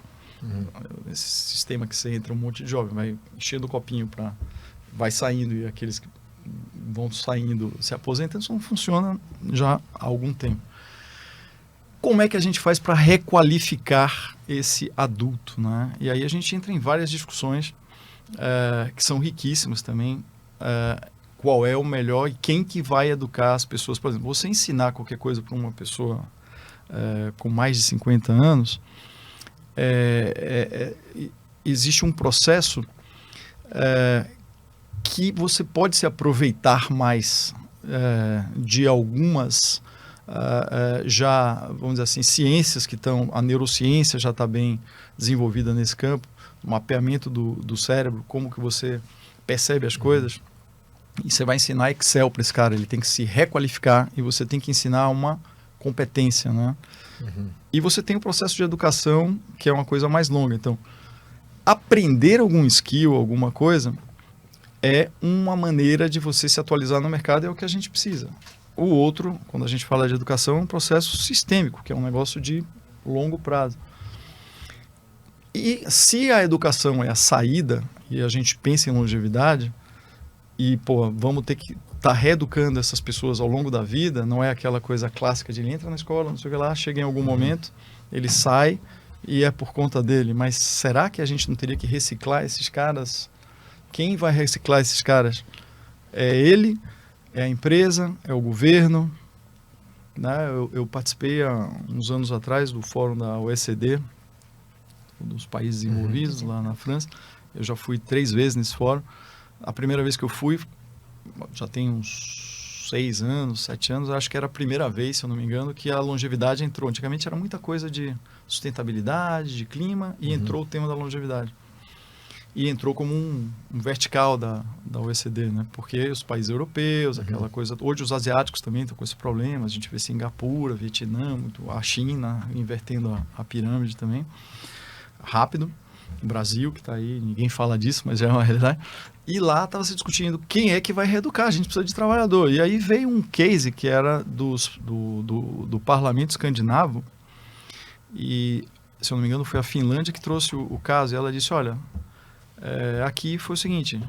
Esse sistema que você entra um monte de jovem, vai enchendo o copinho, vai saindo, e aqueles que vão saindo se aposentam, isso não funciona já há algum tempo. Como é que a gente faz para requalificar esse adulto, né? E aí a gente entra em várias discussões que são riquíssimas também. Qual é o melhor e quem que vai educar as pessoas? Por exemplo, você ensinar qualquer coisa para uma pessoa com mais de 50 anos, existe um processo que você pode se aproveitar mais de algumas já, vamos dizer assim, ciências que estão, a neurociência já está bem desenvolvida nesse campo, o mapeamento do cérebro, como que você percebe as coisas, e você vai ensinar Excel para esse cara, ele tem que se requalificar e você tem que ensinar uma competência, né? E você tem o processo de educação, que é uma coisa mais longa. Então, aprender algum skill, alguma coisa, é uma maneira de você se atualizar no mercado, é o que a gente precisa. O outro, quando a gente fala de educação, é um processo sistêmico, que é um negócio de longo prazo. E se a educação é a saída, e a gente pensa em longevidade, e vamos ter que estar reeducando essas pessoas ao longo da vida, não é aquela coisa clássica de ele entra na escola, não sei o que lá, chega em algum momento, ele sai e é por conta dele. Mas será que a gente não teria que reciclar esses caras? Quem vai reciclar esses caras? É ele? É a empresa? É o governo? Né? Eu participei há uns anos atrás do fórum da OECD, dos países envolvidos lá na França. Eu já fui 3 vezes nesse fórum. A primeira vez que eu fui, já tem uns 6 anos, 7 anos, acho que era a primeira vez, se eu não me engano, que a longevidade entrou. Antigamente era muita coisa de sustentabilidade, de clima, e entrou o tema da longevidade. E entrou como um vertical da OECD, né? Porque os países europeus, aquela coisa... Hoje os asiáticos também estão com esse problema. A gente vê Singapura, Vietnã, a China invertendo a pirâmide também. Rápido. O Brasil, que está aí, ninguém fala disso, mas já é uma realidade. E lá estava se discutindo quem é que vai reeducar. A gente precisa de trabalhador. E aí veio um case que era do parlamento escandinavo. E, se eu não me engano, foi a Finlândia que trouxe o caso. E ela disse, olha... aqui foi o seguinte,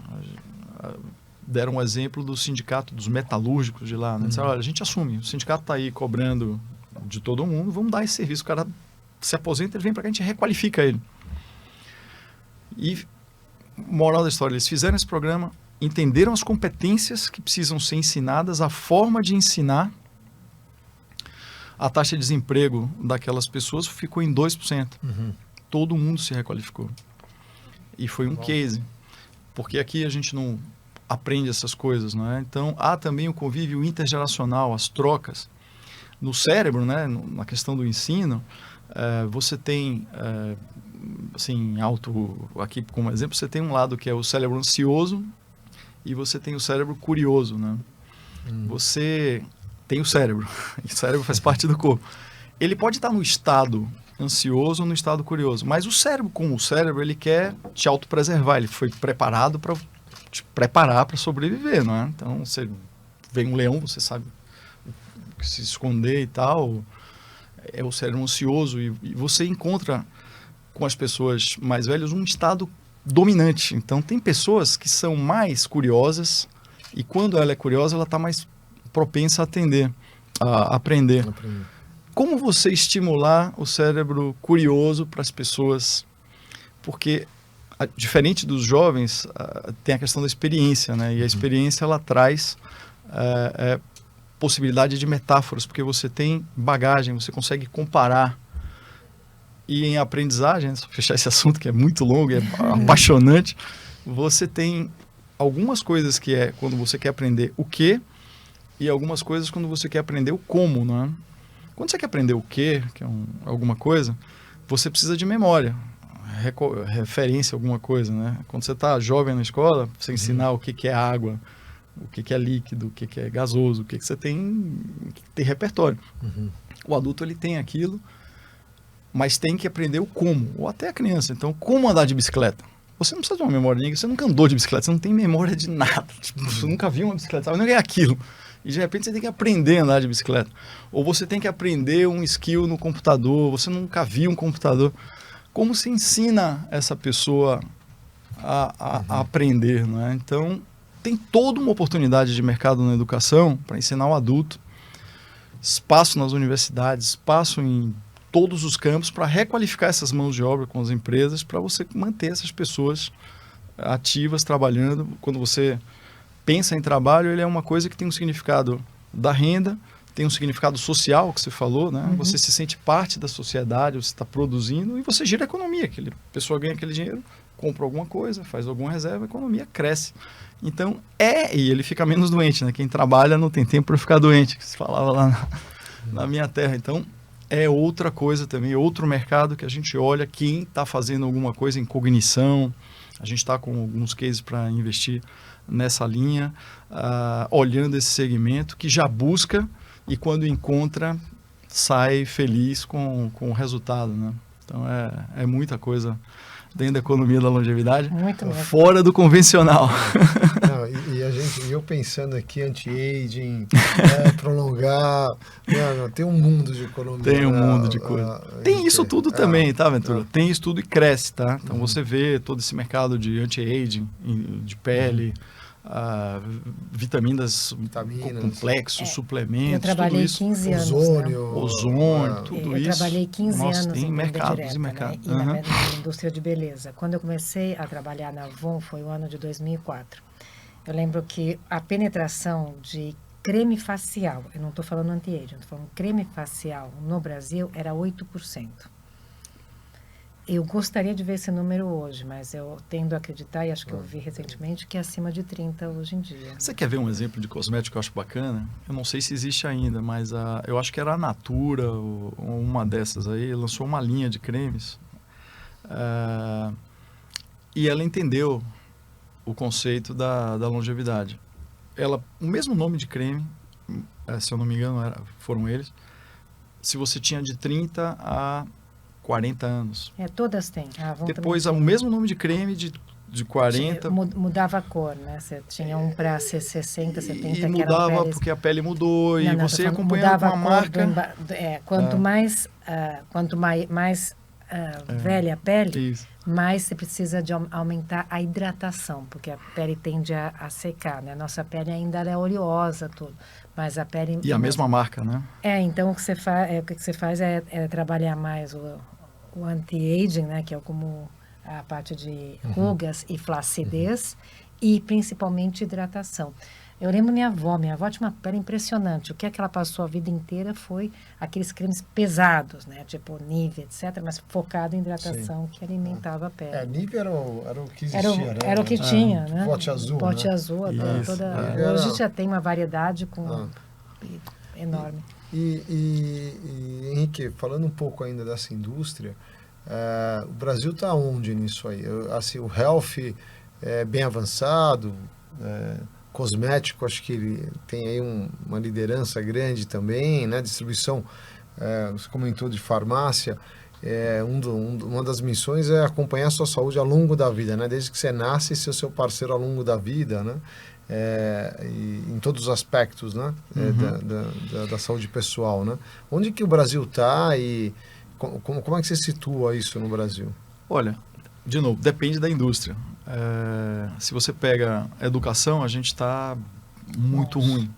deram um exemplo do sindicato dos metalúrgicos de lá, né? Disseram, olha, a gente assume, o sindicato está aí cobrando de todo mundo, vamos dar esse serviço, o cara se aposenta, ele vem para cá, a gente requalifica ele. E, moral da história, eles fizeram esse programa, entenderam as competências que precisam ser ensinadas, a forma de ensinar, a taxa de desemprego daquelas pessoas ficou em 2%. Todo mundo se requalificou. E foi um case. Porque aqui a gente não aprende essas coisas, não é? Então, há também o convívio intergeracional, as trocas. No cérebro, né, na questão do ensino, você tem, assim, aqui como exemplo, você tem um lado que é o cérebro ansioso e você tem o cérebro curioso, né? Você tem o cérebro, e o cérebro faz parte do corpo. Ele pode estar no estado ansioso ou no estado curioso, mas o cérebro, como o cérebro, ele quer te autopreservar, ele foi preparado para te preparar para sobreviver, não é? Então, você vê um leão, você sabe se esconder e tal, é o cérebro ansioso, e você encontra com as pessoas mais velhas um estado dominante. Então, tem pessoas que são mais curiosas, e quando ela é curiosa, ela está mais propensa a aprender. Como você estimular o cérebro curioso para as pessoas? Porque, diferente dos jovens, tem a questão da experiência, né? E a experiência, ela traz possibilidade de metáforas, porque você tem bagagem, você consegue comparar. E em aprendizagem, só fechar esse assunto que é muito longo e é apaixonante, você tem algumas coisas que é quando você quer aprender o quê, e algumas coisas quando você quer aprender o como, não é? Quando você quer aprender o quê, que é alguma coisa, você precisa de memória, referência a alguma coisa, né? Quando você está jovem na escola, você ensinar o que é água, o que é líquido, o que é gasoso, o que você tem repertório. O adulto, ele tem aquilo, mas tem que aprender o como, ou até a criança. Então, como andar de bicicleta? Você não precisa de uma memória ninguém, você nunca andou de bicicleta, você não tem memória de nada. Tipo, você nunca viu uma bicicleta, sabe? Não é aquilo. E de repente você tem que aprender a andar de bicicleta. Ou você tem que aprender um skill no computador, você nunca viu um computador. Como se ensina essa pessoa a aprender, não é? Então, tem toda uma oportunidade de mercado na educação para ensinar o adulto. Espaço nas universidades, espaço em todos os campos para requalificar essas mãos de obra com as empresas, para você manter essas pessoas ativas, trabalhando. Quando você pensa em trabalho, ele é uma coisa que tem um significado da renda, tem um significado social, que você falou, né? Você se sente parte da sociedade, você está produzindo e você gira a economia. A pessoa ganha aquele dinheiro, compra alguma coisa, faz alguma reserva, a economia cresce. Então, e ele fica menos doente, né? Quem trabalha não tem tempo para ficar doente, que se falava lá na minha terra. Então, é outra coisa também, outro mercado que a gente olha quem está fazendo alguma coisa em cognição. A gente está com alguns cases para investir nessa linha, olhando esse segmento que já busca e quando encontra, sai feliz com o resultado, né? Então, é muita coisa dentro da economia da longevidade, muito fora do convencional. Não, e eu pensando aqui, anti-aging, prolongar, tem um mundo de economia. Tem um mundo de coisa. Tem isso tudo também, tá, Ventura? Tem isso tudo e cresce, tá? Então você vê todo esse mercado de anti-aging, de pele, vitaminas complexos, suplementos, eu trabalhei tudo isso. 15 anos. Ozônio, tudo isso. Eu trabalhei 15 anos tem em mercados direta, e mercados. Né? E na indústria de beleza. Quando eu comecei a trabalhar na Avon, foi o ano de 2004. Eu lembro que a penetração de creme facial, eu não estou falando anti-aging, estou falando creme facial no Brasil, era 8%. Eu gostaria de ver esse número hoje, mas eu tendo a acreditar, e acho que eu vi recentemente, que é acima de 30% hoje em dia. Você quer ver um exemplo de cosmético que eu acho bacana? Eu não sei se existe ainda, mas eu acho que era a Natura, ou uma dessas aí, lançou uma linha de cremes. E ela entendeu o conceito da longevidade. O mesmo nome de creme, se eu não me engano, foram eles, se você tinha de 30 a 40 anos. Todas têm. Depois, o mesmo nome de creme de 40... Mudava a cor, né? Você tinha um para 60, 70, e mudava porque a pele mudou, e você acompanhava com a marca... Quanto mais velha a pele, isso. mais você precisa de aumentar a hidratação, porque a pele tende a secar, né? Nossa pele ainda é oleosa, tudo. Mas a pele... E a mesma marca, né? Então o que você faz é trabalhar mais o anti-aging, né? Que é como a parte de rugas e flacidez, e principalmente hidratação. Eu lembro minha avó tinha uma pele impressionante. O que é que ela passou a vida inteira foi aqueles cremes pesados, né? Tipo Nivea, etc., mas focado em hidratação que alimentava a pele. Nivea era o que existia, né? Era o que tinha, né? Pote azul, Pote né? azul. Hoje já tem uma variedade enorme. E Henrique, falando um pouco ainda dessa indústria, o Brasil está onde nisso aí? Assim, o health é bem avançado, cosmético, acho que ele tem aí uma liderança grande também, né? Distribuição, você comentou de farmácia, uma das missões é acompanhar a sua saúde ao longo da vida, né? Desde que você nasce, ser o seu parceiro ao longo da vida, né? E em todos os aspectos, né? Da saúde pessoal, né? Onde que o Brasil está e como é que você situa isso no Brasil? Olha, de novo, depende da indústria. Se você pega a educação, a gente está muito ruim,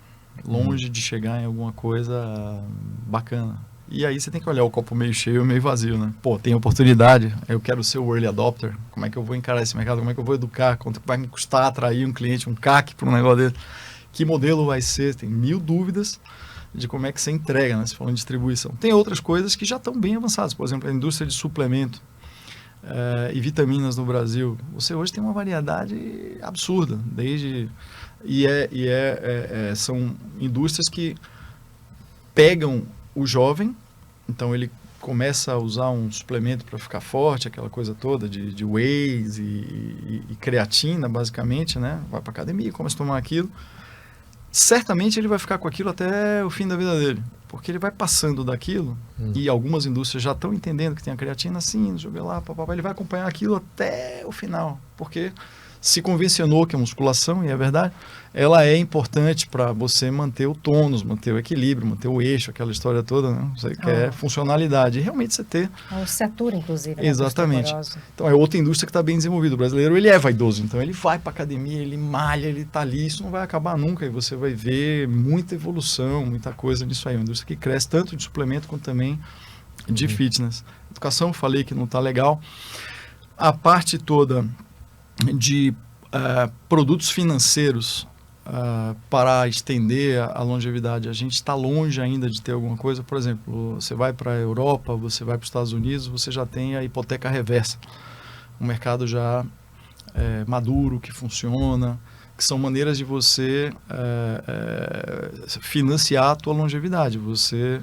longe de chegar em alguma coisa bacana. E aí você tem que olhar o copo meio cheio e meio vazio, né? Pô, tem oportunidade, eu quero ser o early adopter, como é que eu vou encarar esse mercado, como é que eu vou educar, quanto vai me custar atrair um cliente, um CAC para um negócio dele, que modelo vai ser, tem 1000 dúvidas de como é que você entrega, né? Se falando de distribuição. Tem outras coisas que já estão bem avançadas, por exemplo, a indústria de suplemento e vitaminas no Brasil. Você hoje tem uma variedade absurda, são indústrias que pegam o jovem, então ele começa a usar um suplemento para ficar forte, aquela coisa toda de whey e creatina, basicamente, né? Vai para academia, começa a tomar aquilo. Certamente ele vai ficar com aquilo até o fim da vida dele, porque ele vai passando daquilo, e algumas indústrias já estão entendendo que tem a creatina assim, joga lá, papapá, ele vai acompanhar aquilo até o final, porque se convencionou que a musculação, e é verdade, ela é importante para você manter o tônus, manter o equilíbrio, manter o eixo, aquela história toda, né? Você quer funcionalidade, e realmente você ter... A ossatura, inclusive. Exatamente. Então é outra indústria que está bem desenvolvida. O brasileiro, ele é vaidoso, então ele vai para academia, ele malha, ele está ali, isso não vai acabar nunca, e você vai ver muita evolução, muita coisa nisso aí. Uma indústria que cresce tanto de suplemento quanto também de fitness. Educação, falei que não está legal. A parte toda de produtos financeiros para estender a longevidade, a gente está longe ainda de ter alguma coisa. Por exemplo, você vai para a Europa, você vai para os Estados Unidos, você já tem a hipoteca reversa, um mercado já maduro, que funciona, que são maneiras de você financiar a tua longevidade. Você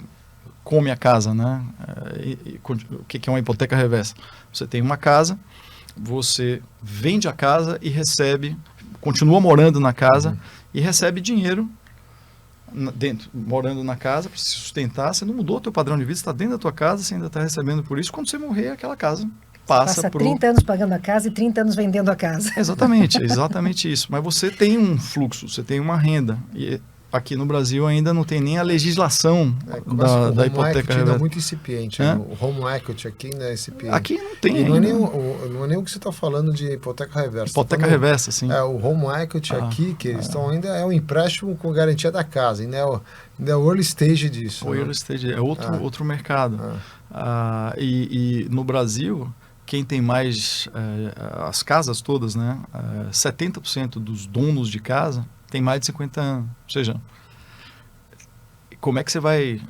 come a casa, né? O que é uma hipoteca reversa? Você tem uma casa, você vende a casa e recebe, continua morando na casa e recebe dinheiro morando na casa para se sustentar. Você não mudou o teu padrão de vida, você está dentro da tua casa, você ainda está recebendo por isso. Quando você morrer, aquela casa passa 30 anos pagando a casa e 30 anos vendendo a casa. Exatamente, exatamente isso. Mas você tem um fluxo, você tem uma renda. E aqui no Brasil ainda não tem nem a legislação da hipoteca reversa. É muito incipiente. O home equity aqui ainda é incipiente. Aqui não tem. Não é nem o que você está falando de hipoteca reversa. Hipoteca reversa, sim. O home equity aqui, que eles estão ainda é um empréstimo com garantia da casa. Ainda é o early stage disso. O early stage é outro mercado. E no Brasil, quem tem mais, as casas todas, né? 70% dos donos de casa tem mais de 50 anos. Ou seja, como é que você vai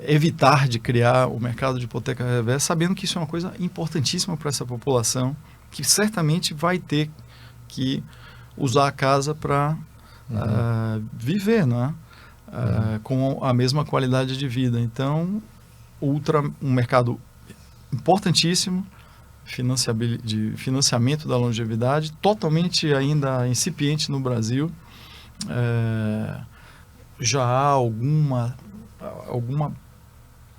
evitar de criar o mercado de hipoteca reversa, sabendo que isso é uma coisa importantíssima para essa população, que certamente vai ter que usar a casa para viver, né? Com a mesma qualidade de vida. Então, um mercado importantíssimo, de financiamento da longevidade, totalmente ainda incipiente no Brasil. Já há alguma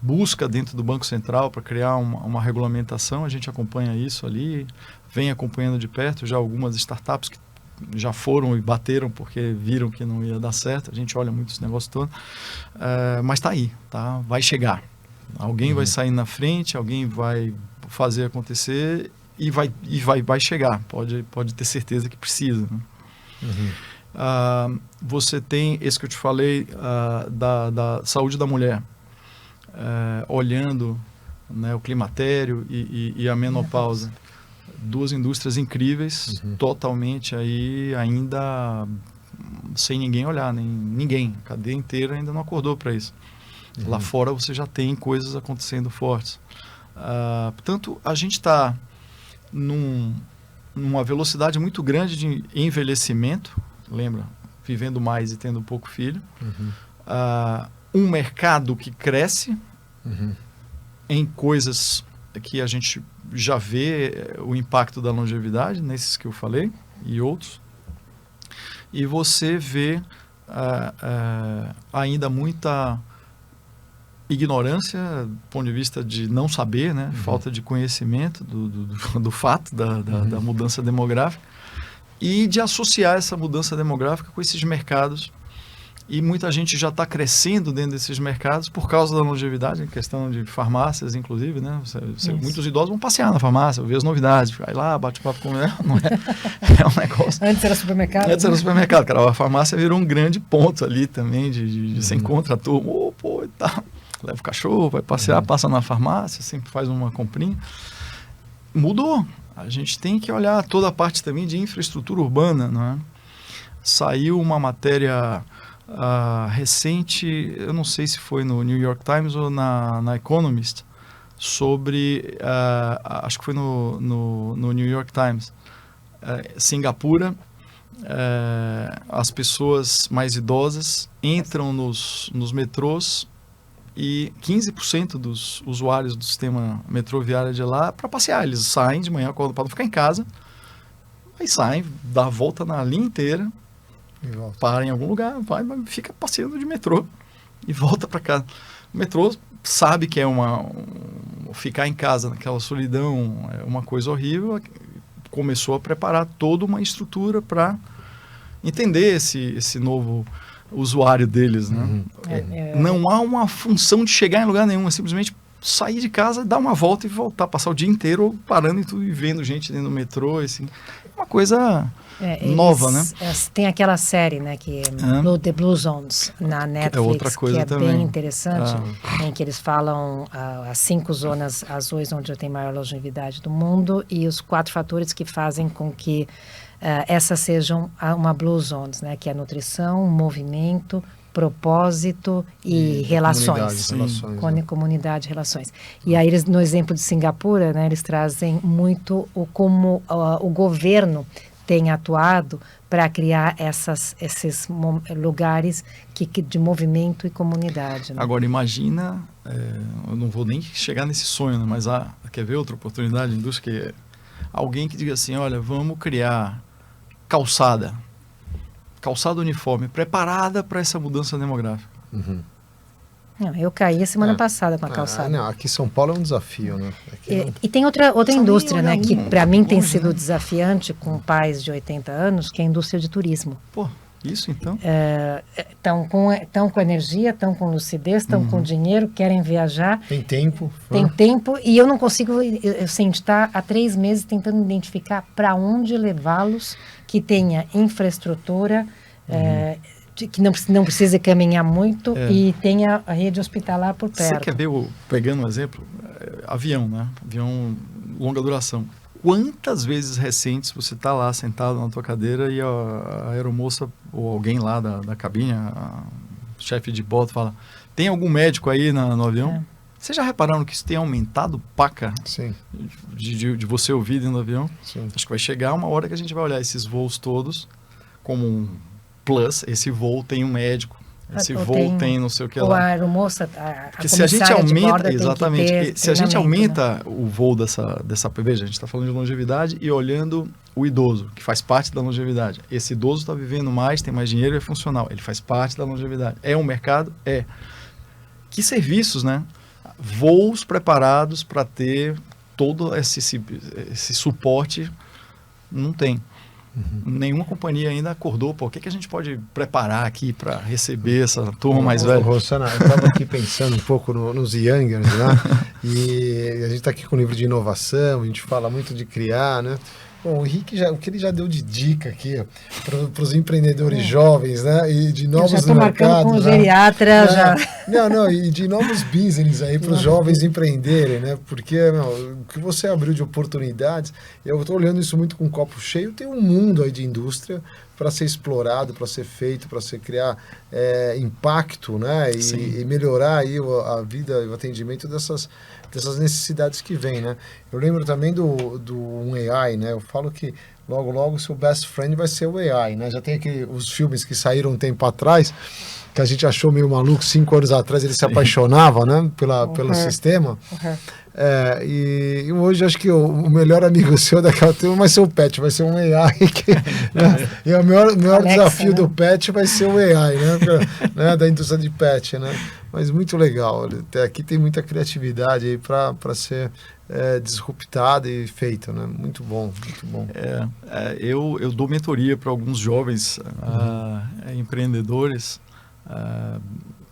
busca dentro do Banco Central para criar uma regulamentação, a gente acompanha isso ali, vem acompanhando de perto, já algumas startups que já foram e bateram porque viram que não ia dar certo, a gente olha muito esse negócio todo, mas está aí, tá? Vai chegar, alguém vai sair na frente, alguém vai fazer acontecer e vai chegar, pode ter certeza que precisa, né? Você tem esse que eu te falei da saúde da mulher, olhando, né, o climatério e a menopausa. Duas indústrias incríveis, totalmente aí ainda sem ninguém olhar, nem ninguém. A cadeia inteira ainda não acordou para isso. Lá fora você já tem coisas acontecendo fortes. Portanto, a gente está numa velocidade muito grande de envelhecimento, lembra? Vivendo mais e tendo pouco filho. Um mercado que cresce em coisas que a gente já vê o impacto da longevidade, nesses que eu falei, e outros. E você vê ainda muita ignorância, do ponto de vista de não saber, né? Falta de conhecimento do fato da mudança demográfica, e de associar essa mudança demográfica com esses mercados. E muita gente já está crescendo dentro desses mercados por causa da longevidade, em questão de farmácias, inclusive, né? Muitos idosos vão passear na farmácia, ver as novidades, vai lá, bate papo com ela, não é? É um negócio. Antes era supermercado. Antes era supermercado, cara. A farmácia virou um grande ponto ali também, de você encontra a turma, e tal. Leva o cachorro, vai passear, passa na farmácia, sempre faz uma comprinha. Mudou. A gente tem que olhar toda a parte também de infraestrutura urbana, não é? Saiu uma matéria recente, eu não sei se foi no New York Times ou na Economist, sobre, acho que foi no New York Times, Singapura, as pessoas mais idosas entram nos metrôs e 15% dos usuários do sistema metroviário de lá para passear. Eles saem de manhã, para não ficar em casa, aí saem, dá a volta na linha inteira, para em algum lugar, fica passeando de metrô e volta para casa. O metrô sabe que ficar em casa naquela solidão é uma coisa horrível, começou a preparar toda uma estrutura para entender esse novo usuário deles, né? Não há uma função de chegar em lugar nenhum, é simplesmente sair de casa, dar uma volta e voltar, passar o dia inteiro parando e tudo e vendo gente dentro do metrô, assim, uma coisa nova, né? Tem aquela série, né, que é The Blue Zones na Netflix, é outra coisa que é também. bem interessante, em que eles falam as 5 zonas azuis onde tem maior longevidade do mundo e os 4 fatores que fazem com que essas sejam uma Blue Zones, né, que é nutrição, movimento, propósito e relações. Comunidade e relações. E aí, eles, no exemplo de Singapura, né, eles trazem muito como o governo tem atuado para criar esses lugares de movimento e comunidade. Né? Agora, imagina, eu não vou nem chegar nesse sonho, né, mas quer ver outra oportunidade de indústria? Que é alguém que diga assim, olha, vamos criar calçada uniforme, preparada para essa mudança demográfica. Não, eu caí semana passada com a calçada. Não, aqui em São Paulo é um desafio, né? E tem outra indústria, né, que para mim tem sido desafiante com pais de 80 anos, que é a indústria de turismo. Pô, isso então? Estão com energia, estão com lucidez, estão com dinheiro, querem viajar. Tem tempo. Tem tempo e eu não consigo, estar há 3 meses tentando identificar para onde levá-los, que tenha infraestrutura, que não precise caminhar muito e tenha a rede hospitalar por perto. Você quer ver, pegando um exemplo, avião, né? Avião longa duração. Quantas vezes recentes você está lá sentado na tua cadeira e a aeromoça ou alguém lá da cabine, a chefe de bordo, fala, tem algum médico aí no avião? Vocês já repararam que isso tem aumentado, paca? Sim. De você ouvir dentro do avião? Sim. Acho que vai chegar uma hora que a gente vai olhar esses voos todos como um plus. Esse voo tem um médico. Esse voo tem não sei o que lá. Ou a aeromoça, porque se a gente aumenta, exatamente, se a gente aumenta, né, o voo dessa veja, a gente está falando de longevidade e olhando o idoso, que faz parte da longevidade. Esse idoso está vivendo mais, tem mais dinheiro e é funcional. Ele faz parte da longevidade. É um mercado? É. Que serviços, né? Voos preparados para ter todo esse suporte, não tem. Nenhuma companhia ainda acordou, o que a gente pode preparar aqui para receber essa turma mais velha? Rossana, eu estava aqui pensando um pouco nos Youngers, né? E a gente está aqui com o livro de inovação, a gente fala muito de criar, né? Bom, o Rick, o que ele já deu de dica aqui para os empreendedores jovens, né? E de novos mercados. Já estou marcando com o geriatra, já. Não, e de novos business aí para os jovens empreenderem, né? Porque o que você abriu de oportunidades, eu estou olhando isso muito com um copo cheio, tem um mundo aí de indústria para ser explorado, para ser feito, para ser criar impacto, né? E melhorar aí a vida e o atendimento dessas necessidades que vêm, né? Eu lembro também do um AI, né? Eu falo que logo, logo, seu best friend vai ser o AI, né? Já tem os filmes que saíram um tempo atrás, que a gente achou meio maluco, 5 anos atrás ele se apaixonava, né? Pelo sistema. E hoje acho que o melhor amigo seu daquela turma vai ser o pet, vai ser um AI. Né? E o maior Alexa, desafio, né, do pet vai ser o AI, né? Da indústria de pet, né? Mas muito legal. Aqui tem muita criatividade aí para ser disruptada e feita, né? Muito bom, muito bom. Eu dou mentoria para alguns jovens empreendedores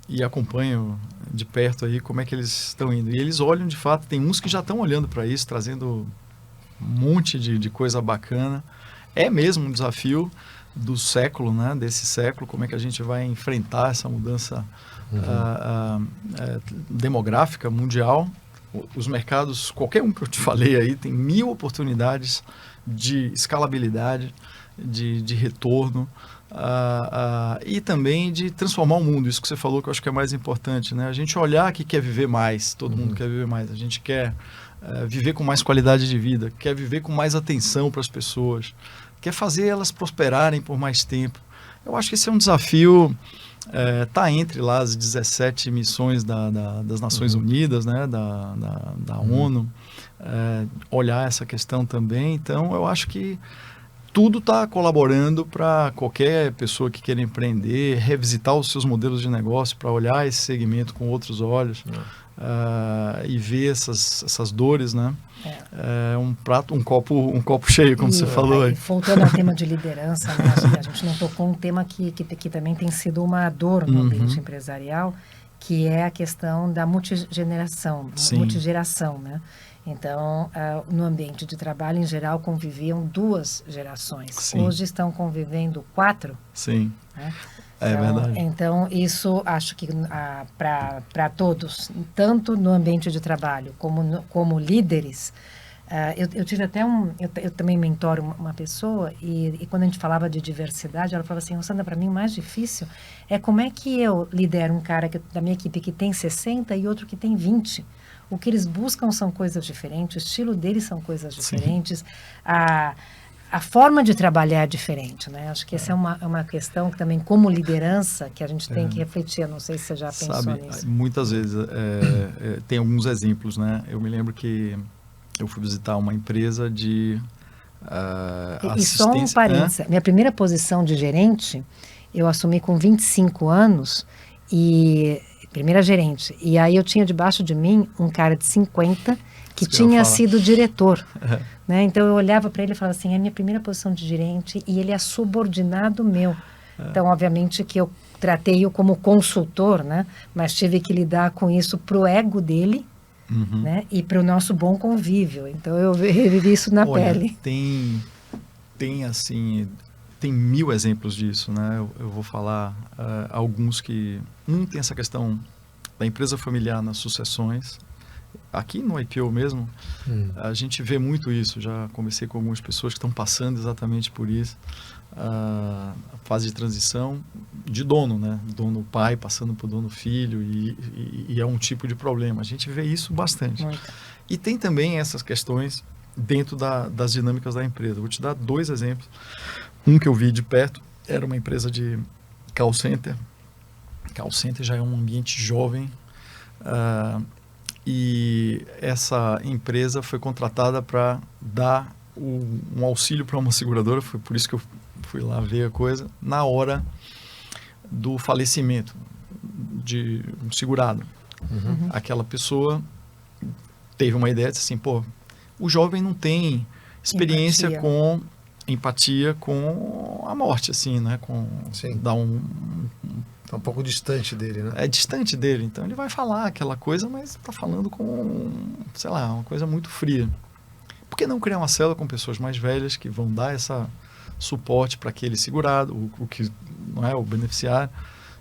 e acompanho de perto aí como é que eles estão indo. E eles olham, de fato, tem uns que já estão olhando para isso, trazendo um monte de coisa bacana. É mesmo um desafio do século, né? Desse século, como é que a gente vai enfrentar essa mudança demográfica mundial. Os mercados, qualquer um que eu te falei aí, tem 1000 oportunidades de escalabilidade, de retorno, e também de transformar o mundo. Isso que você falou que eu acho que é mais importante, né? A gente olhar que quer viver mais, todo mundo quer viver mais, a gente quer viver com mais qualidade de vida, quer viver com mais atenção para as pessoas, quer fazer elas prosperarem por mais tempo. Eu acho que esse é um desafio, tá entre lá as 17 missões das Nações Unidas, né? da ONU, olhar essa questão também. Então, eu acho que tudo está colaborando para qualquer pessoa que queira empreender, revisitar os seus modelos de negócio, para olhar esse segmento com outros olhos e ver essas dores, né? Um copo cheio, como você falou aí. Voltando ao tema de liderança, né? A gente não tocou um tema que também tem sido uma dor no ambiente empresarial, que é a questão da multigeração, né? Então, no ambiente de trabalho, em geral, conviviam 2 gerações. Sim. Hoje estão convivendo 4. Sim, né? Verdade. Então, isso acho que para todos, tanto no ambiente de trabalho como líderes, eu tive até eu também mentoro uma pessoa e quando a gente falava de diversidade, ela falava assim, Sandra, para mim o mais difícil é como é que eu lidero um cara da minha equipe que tem 60 e outro que tem 20. O que eles buscam são coisas diferentes, o estilo deles são coisas diferentes, a forma de trabalhar é diferente, né? Acho que essa é uma questão que também, como liderança, que a gente tem que refletir. Eu não sei se você já pensou nisso. Muitas vezes, tem alguns exemplos, né? Eu me lembro que eu fui visitar uma empresa de assistência. E só um parênteses, minha primeira posição de gerente, eu assumi com 25 anos primeira gerente. E aí eu tinha debaixo de mim um cara de 50 que tinha sido diretor. Né? Então eu olhava para ele e falava assim, é a minha primeira posição de gerente e ele é subordinado meu. Então, obviamente que eu tratei-o como consultor, né? Mas tive que lidar com isso pro ego dele, né? E para o nosso bom convívio. Então eu revivi isso na pele. Tem assim... Tem 1000 exemplos disso, né? Eu vou falar alguns que... tem essa questão da empresa familiar nas sucessões. Aqui no IPO mesmo, a gente vê muito isso. Já conversei com algumas pessoas que estão passando exatamente por isso. A fase de transição de dono, né? Dono pai passando para o dono filho e é um tipo de problema. A gente vê isso bastante. Muito. E tem também essas questões dentro das dinâmicas da empresa. Vou te dar 2 exemplos. Um que eu vi de perto era uma empresa de call center. Call center já é um ambiente jovem. E essa empresa foi contratada para dar um auxílio para uma seguradora. Foi por isso que eu fui lá ver a coisa. Na hora do falecimento de um segurado. Aquela pessoa teve uma ideia, disse assim, o jovem não tem experiência empatia com a morte, assim, né? Dá tá um pouco distante dele, né? É distante dele, então ele vai falar aquela coisa, mas tá falando com, sei lá, uma coisa muito fria. Por que não criar uma célula com pessoas mais velhas que vão dar essa suporte para aquele segurado, o que não é o beneficiário,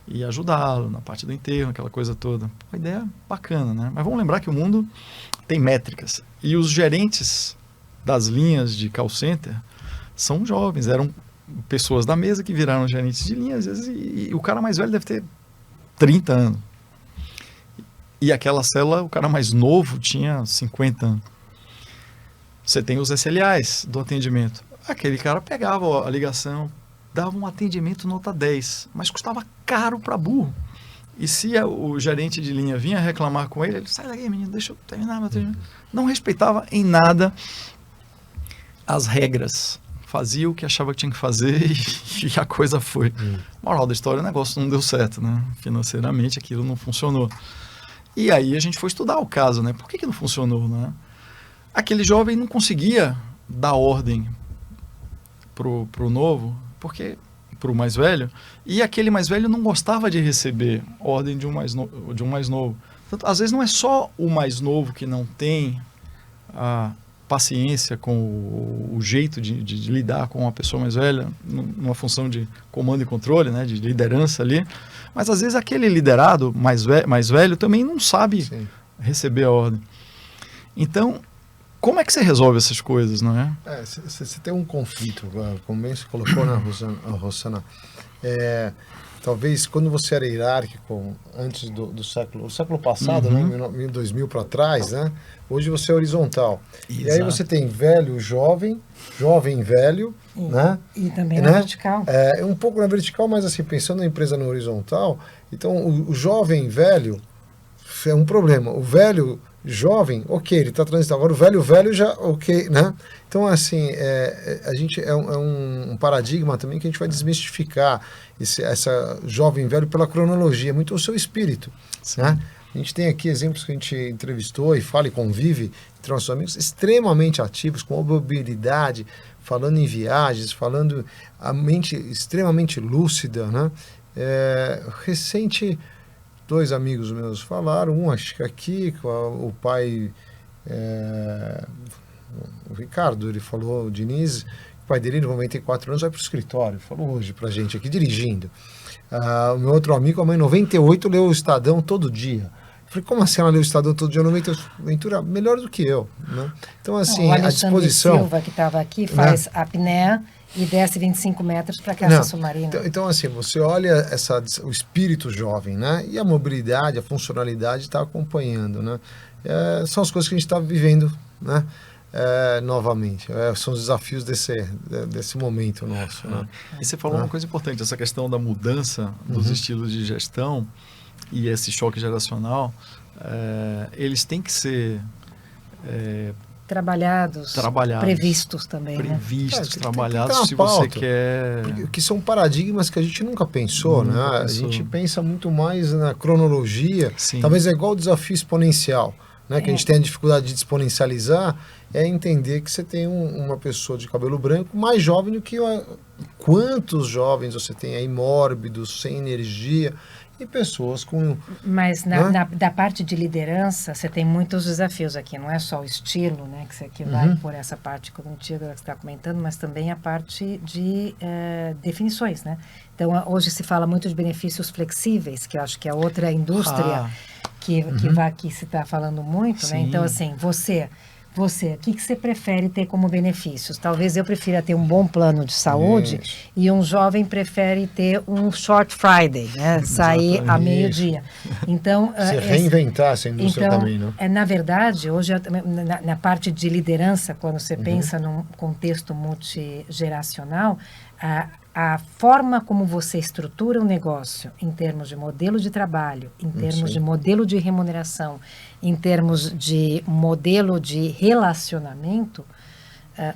e ajudá-lo na parte do enterro, aquela coisa toda. Uma ideia bacana, né? Mas vamos lembrar que o mundo tem métricas e os gerentes das linhas de call center são jovens, eram pessoas da mesa que viraram gerentes de linha, às vezes, e o cara mais velho deve ter 30 anos. E aquela célula, o cara mais novo tinha 50 anos. Você tem os SLAs do atendimento. Aquele cara pegava a ligação, dava um atendimento nota 10, mas custava caro para burro. E se o gerente de linha vinha reclamar com ele, ele sai daqui, menino, deixa eu terminar meu atendimento. Não respeitava em nada as regras. Fazia o que achava que tinha que fazer e a coisa foi. Moral da história, o negócio não deu certo, né? Financeiramente aquilo não funcionou. E aí a gente foi estudar o caso, né? Por que não funcionou, né? Aquele jovem não conseguia dar ordem pro novo, porque pro mais velho, e aquele mais velho não gostava de receber ordem de um mais novo. Portanto, às vezes não é só o mais novo que não tem a paciência com o jeito de lidar com uma pessoa mais velha, numa função de comando e controle, né, de liderança ali, mas às vezes aquele liderado mais velho também não sabe receber a ordem. Então, como é que você resolve essas coisas, não é? Você tem um conflito, como bem você colocou, né, Rosana? Talvez quando você era hierárquico, antes do século passado, né, 2000 para trás, né, hoje você é horizontal. Exato. E aí você tem velho, jovem, velho, né? E também na vertical. Um pouco na vertical, mas assim, pensando na empresa no horizontal, então o jovem velho é um problema. O velho jovem, ok, ele está transitando. Agora o velho já, ok, né? Então, assim, a gente é um paradigma também que a gente vai desmistificar essa jovem velho pela cronologia, muito o seu espírito, né? A gente tem aqui exemplos que a gente entrevistou e fala e convive entre nossos amigos extremamente ativos, com mobilidade, falando em viagens, falando a mente extremamente lúcida, né? Recente, 2 amigos meus falaram, um acho que aqui, o pai, o Ricardo, ele falou, o Diniz, o pai dele, de 94 anos, vai para o escritório, falou hoje para a gente aqui, dirigindo. O meu outro amigo, a mãe, 98, leu o Estadão todo dia. Eu falei, como assim ela leu o Estadão todo dia? 98, Ventura, melhor do que eu, né? Então, assim, a disposição... Silva, que estava aqui, faz apneia e desce 25 metros para caça submarina. Então, assim, você olha o espírito jovem, né? E a mobilidade, a funcionalidade está acompanhando, né? São as coisas que a gente está vivendo, né? Novamente. São os desafios desse momento nosso, né? E você falou uma coisa importante, essa questão da mudança dos estilos de gestão e esse choque geracional, eles têm que ser... Trabalhados, previstos também. Previstos, trabalhados, se você quer... Que são paradigmas que a gente nunca pensou, né? A gente pensa muito mais na cronologia. Sim. Talvez é igual o desafio exponencial, né? Que a gente tem a dificuldade de exponencializar, é entender que você tem uma pessoa de cabelo branco mais jovem do que... Quantos jovens você tem aí, mórbidos, sem energia... E pessoas com... Mas da parte de liderança, você tem muitos desafios aqui. Não é só o estilo, né, que vai por essa parte cognitiva que você está comentando, mas também a parte de definições, né? Então, hoje se fala muito de benefícios flexíveis, que eu acho que é outra indústria que se está falando muito, né? Então, assim, você, o que você prefere ter como benefícios? Talvez eu prefira ter um bom plano de saúde e um jovem prefere ter um short Friday, né? Sair a meio-dia. Então, se reinventar essa indústria também, né? Na verdade, hoje, na parte de liderança, quando você pensa num contexto multigeracional, a forma como você estrutura o negócio em termos de modelo de trabalho, em termos de modelo de remuneração, em termos de modelo de relacionamento,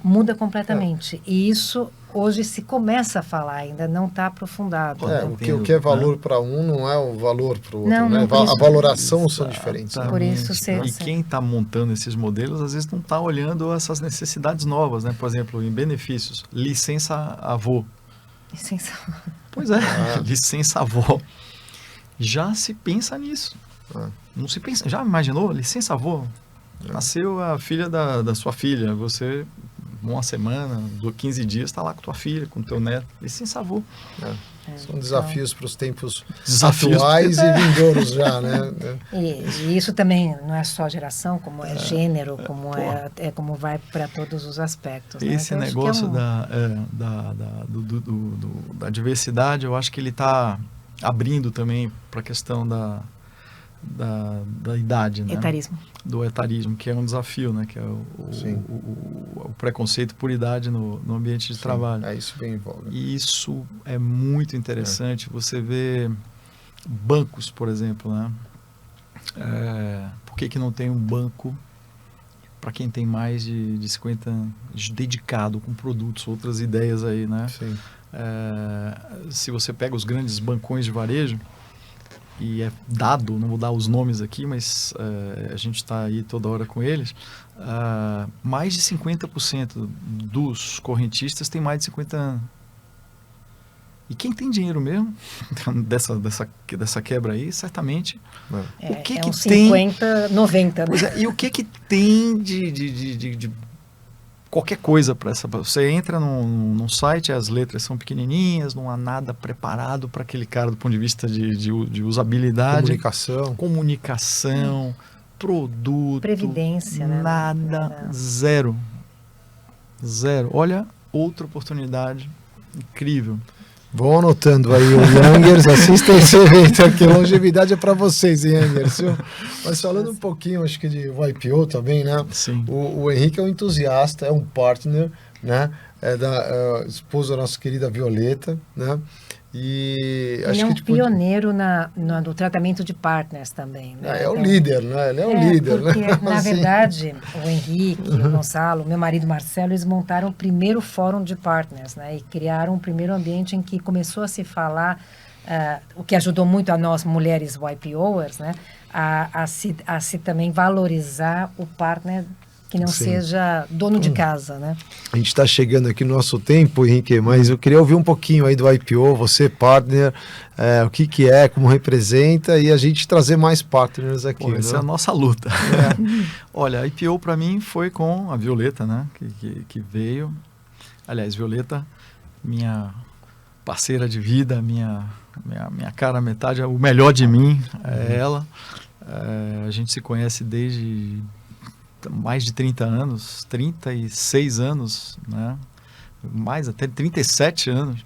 muda completamente. E isso hoje se começa a falar, ainda não está aprofundado. O que é valor para um não é o valor para o outro. Não, né? A valoração são diferentes. Por isso E quem está montando esses modelos, às vezes não está olhando essas necessidades novas, né? Por exemplo, em benefícios, licença avô. Licença. Pois é, licença avó. Já se pensa nisso. Não se pensa. Já imaginou? Licença avó. Nasceu a filha da sua filha. Você uma semana, 15 dias, está lá com tua filha, com teu neto. E sem sabor. São desafios para os tempos Desafios atuais e vindouros já, né? E isso também não é só geração, como é gênero, como como vai para todos os aspectos. Né? Esse Então, negócio é da diversidade, eu acho que ele está abrindo também para a questão da idade, né? etarismo. Do etarismo, que é um desafio, né? Que é o preconceito por idade no ambiente de trabalho. É isso bem em voga. E isso é muito interessante. Você vê bancos, por exemplo, né? Por que não tem um banco para quem tem mais de 50 anos dedicado com produtos, outras ideias aí, né? Sim. Se você pega os grandes bancões de varejo, e é dado, não vou dar os nomes aqui, mas a gente está aí toda hora com eles, mais de 50% dos correntistas tem mais de 50 anos. E quem tem dinheiro mesmo, dessa quebra aí, certamente, o que que uns tem... 50, 90, né? E o que tem de qualquer coisa para essa... Você entra num site, as letras são pequenininhas, não há nada preparado para aquele cara do ponto de vista de usabilidade. Comunicação, produto. Previdência, nada, né? Zero. Olha, outra oportunidade incrível. Vão anotando aí o Youngers, assistam esse evento aqui. Longevidade é para vocês, hein, Youngers? Mas falando um pouquinho, acho que de YPO também, né? Sim. O Henrique é um entusiasta, é um partner, né? É da esposa da nossa querida Violeta, né? E Ele acho é um que pioneiro no tratamento de partners também. Né? É o líder, né? Ele é o líder, porque, né? na Assim. verdade, o Henrique, o Gonçalo, meu marido Marcelo, eles montaram o primeiro fórum de partners, né? E criaram um primeiro ambiente em que começou a se falar, o que ajudou muito a nós, mulheres YPOers, né? A se também valorizar o partner que não seja dono de casa, né? A gente está chegando aqui no nosso tempo, Henrique, mas eu queria ouvir um pouquinho aí do YPO, você partner, o que é, como representa, e a gente trazer mais partners aqui. Pô, essa é a nossa luta. Olha, a IPO para mim foi com a Violeta, né? Que veio. Aliás, Violeta, minha parceira de vida, minha cara metade, o melhor de mim é ela. A gente se conhece desde mais de 30 anos, 36 anos, né? Mais até 37 anos.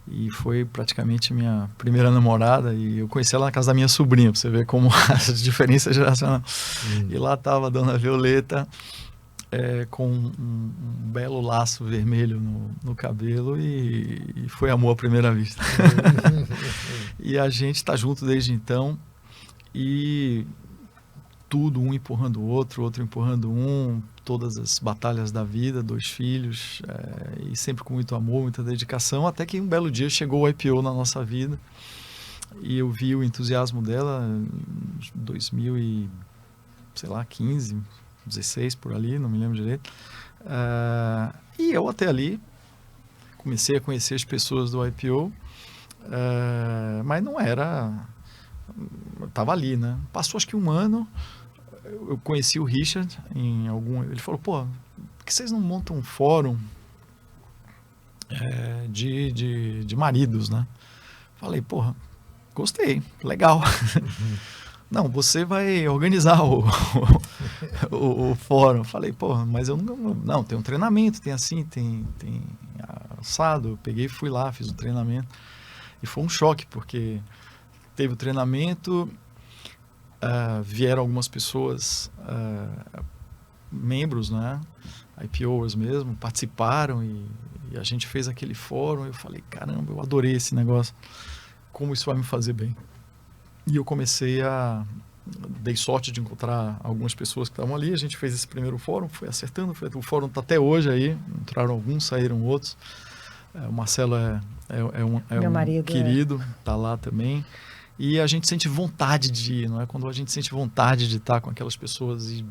E foi praticamente minha primeira namorada, e eu conheci ela na casa da minha sobrinha, para você ver como a diferença geracional. E lá estava a dona Violeta com um belo laço vermelho no cabelo, e foi amor à primeira vista. E a gente está junto desde então, e tudo, um empurrando o outro empurrando todas as batalhas da vida, 2 filhos, e sempre com muito amor, muita dedicação, até que um belo dia chegou o IPO na nossa vida, e eu vi o entusiasmo dela em 2015, 16 por ali, não me lembro direito, e eu até ali comecei a conhecer as pessoas do IPO, mas não era... Eu estava ali, né? Passou acho que um ano, eu conheci o Richard ele falou, pô, por que vocês não montam um fórum de maridos, né? Falei, porra, gostei, legal. Não, você vai organizar o fórum. Falei, porra, mas eu não, tem um treinamento, tem assim, tem assado. Eu peguei e fui lá, fiz o treinamento, e foi um choque, porque teve o treinamento, vieram algumas pessoas, membros, né, IPOers mesmo, participaram, e a gente fez aquele fórum. Eu falei, caramba, eu adorei esse negócio, como isso vai me fazer bem. E eu dei sorte de encontrar algumas pessoas que estavam ali, a gente fez esse primeiro fórum, foi acertando, o fórum está até hoje aí, entraram alguns, saíram outros. O Marcelo é um marido, querido, está lá também. E a gente sente vontade de ir, não é? Quando a gente sente vontade de estar com aquelas pessoas e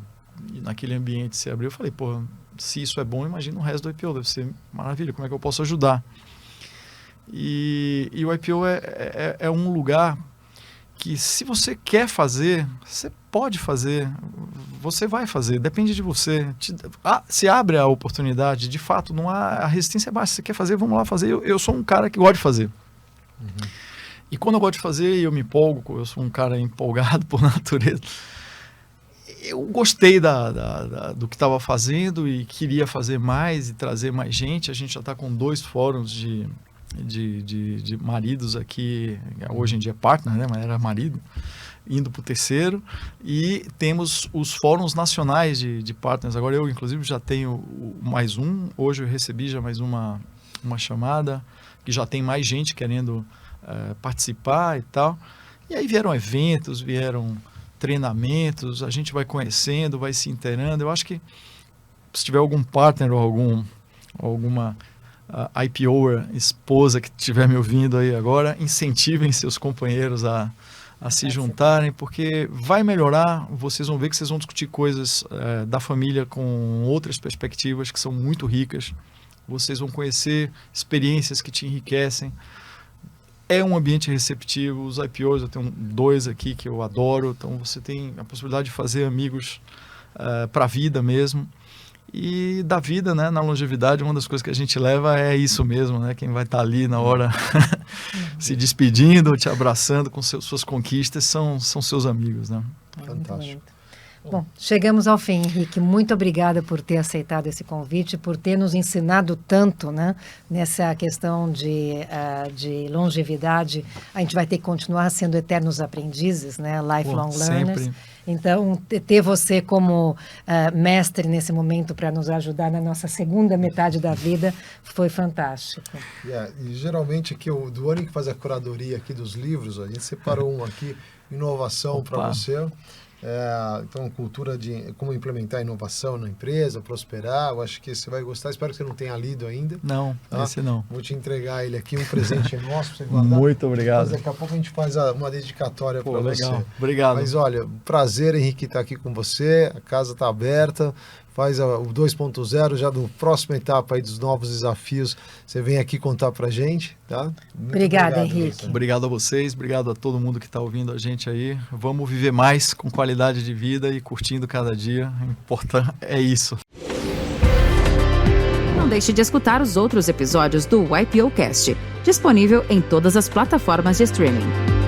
naquele ambiente se abrir, eu falei, pô, se isso é bom, imagina o resto do IPO, deve ser maravilha, como é que eu posso ajudar? E o IPO é um lugar que se você quer fazer, você pode fazer, você vai fazer, depende de você. Se abre a oportunidade, de fato, não há, a resistência é baixa. Se você quer fazer, vamos lá fazer. Eu sou um cara que gosta de fazer. Uhum. E quando eu gosto de fazer, eu me empolgo, eu sou um cara empolgado por natureza. Eu gostei do que estava fazendo e queria fazer mais e trazer mais gente. A gente já está com 2 fóruns de maridos aqui, hoje em dia é partner, né? Mas era marido, indo para o 3º. E temos os fóruns nacionais de partners. Agora eu, inclusive, já tenho mais um. Hoje eu recebi já mais uma chamada, que já tem mais gente querendo participar e tal. E aí vieram eventos, vieram treinamentos, a gente vai conhecendo, vai se inteirando. Eu acho que se tiver algum partner ou alguma IPOer, esposa que estiver me ouvindo aí agora, incentivem seus companheiros a se juntarem, porque vai melhorar. Vocês vão ver que vocês vão discutir coisas da família com outras perspectivas que são muito ricas. Vocês vão conhecer experiências que te enriquecem. É um ambiente receptivo. Os IPOs, eu tenho 2 aqui que eu adoro. Então, você tem a possibilidade de fazer amigos para a vida mesmo. E da vida, né, na longevidade, uma das coisas que a gente leva é isso mesmo, né? Quem vai estar ali na hora se despedindo, te abraçando com suas conquistas, são seus amigos, né? Fantástico. Bom, chegamos ao fim, Henrique. Muito obrigada por ter aceitado esse convite, por ter nos ensinado tanto, né, nessa questão de longevidade. A gente vai ter que continuar sendo eternos aprendizes, né, lifelong learners. Sempre. Então, ter você como mestre nesse momento para nos ajudar na nossa segunda metade da vida foi fantástico. E geralmente aqui, o Duane que faz a curadoria aqui dos livros, a gente separou um aqui, inovação para você. Então, cultura de como implementar inovação na empresa, prosperar. Eu acho que você vai gostar. Espero que você não tenha lido ainda. Não, esse não. Vou te entregar ele aqui, um presente nosso para você guardar. Muito obrigado. Daqui a pouco a gente faz uma dedicatória para você. Obrigado. Mas olha, prazer, Henrique, estar aqui com você. A casa está aberta. Faz o 2.0, já do próxima etapa aí dos novos desafios, você vem aqui contar pra gente, tá? Obrigada, Henrique. Obrigado a vocês, obrigado a todo mundo que está ouvindo a gente aí. Vamos viver mais com qualidade de vida e curtindo cada dia. Importante é isso. Não deixe de escutar os outros episódios do YPOcast, disponível em todas as plataformas de streaming.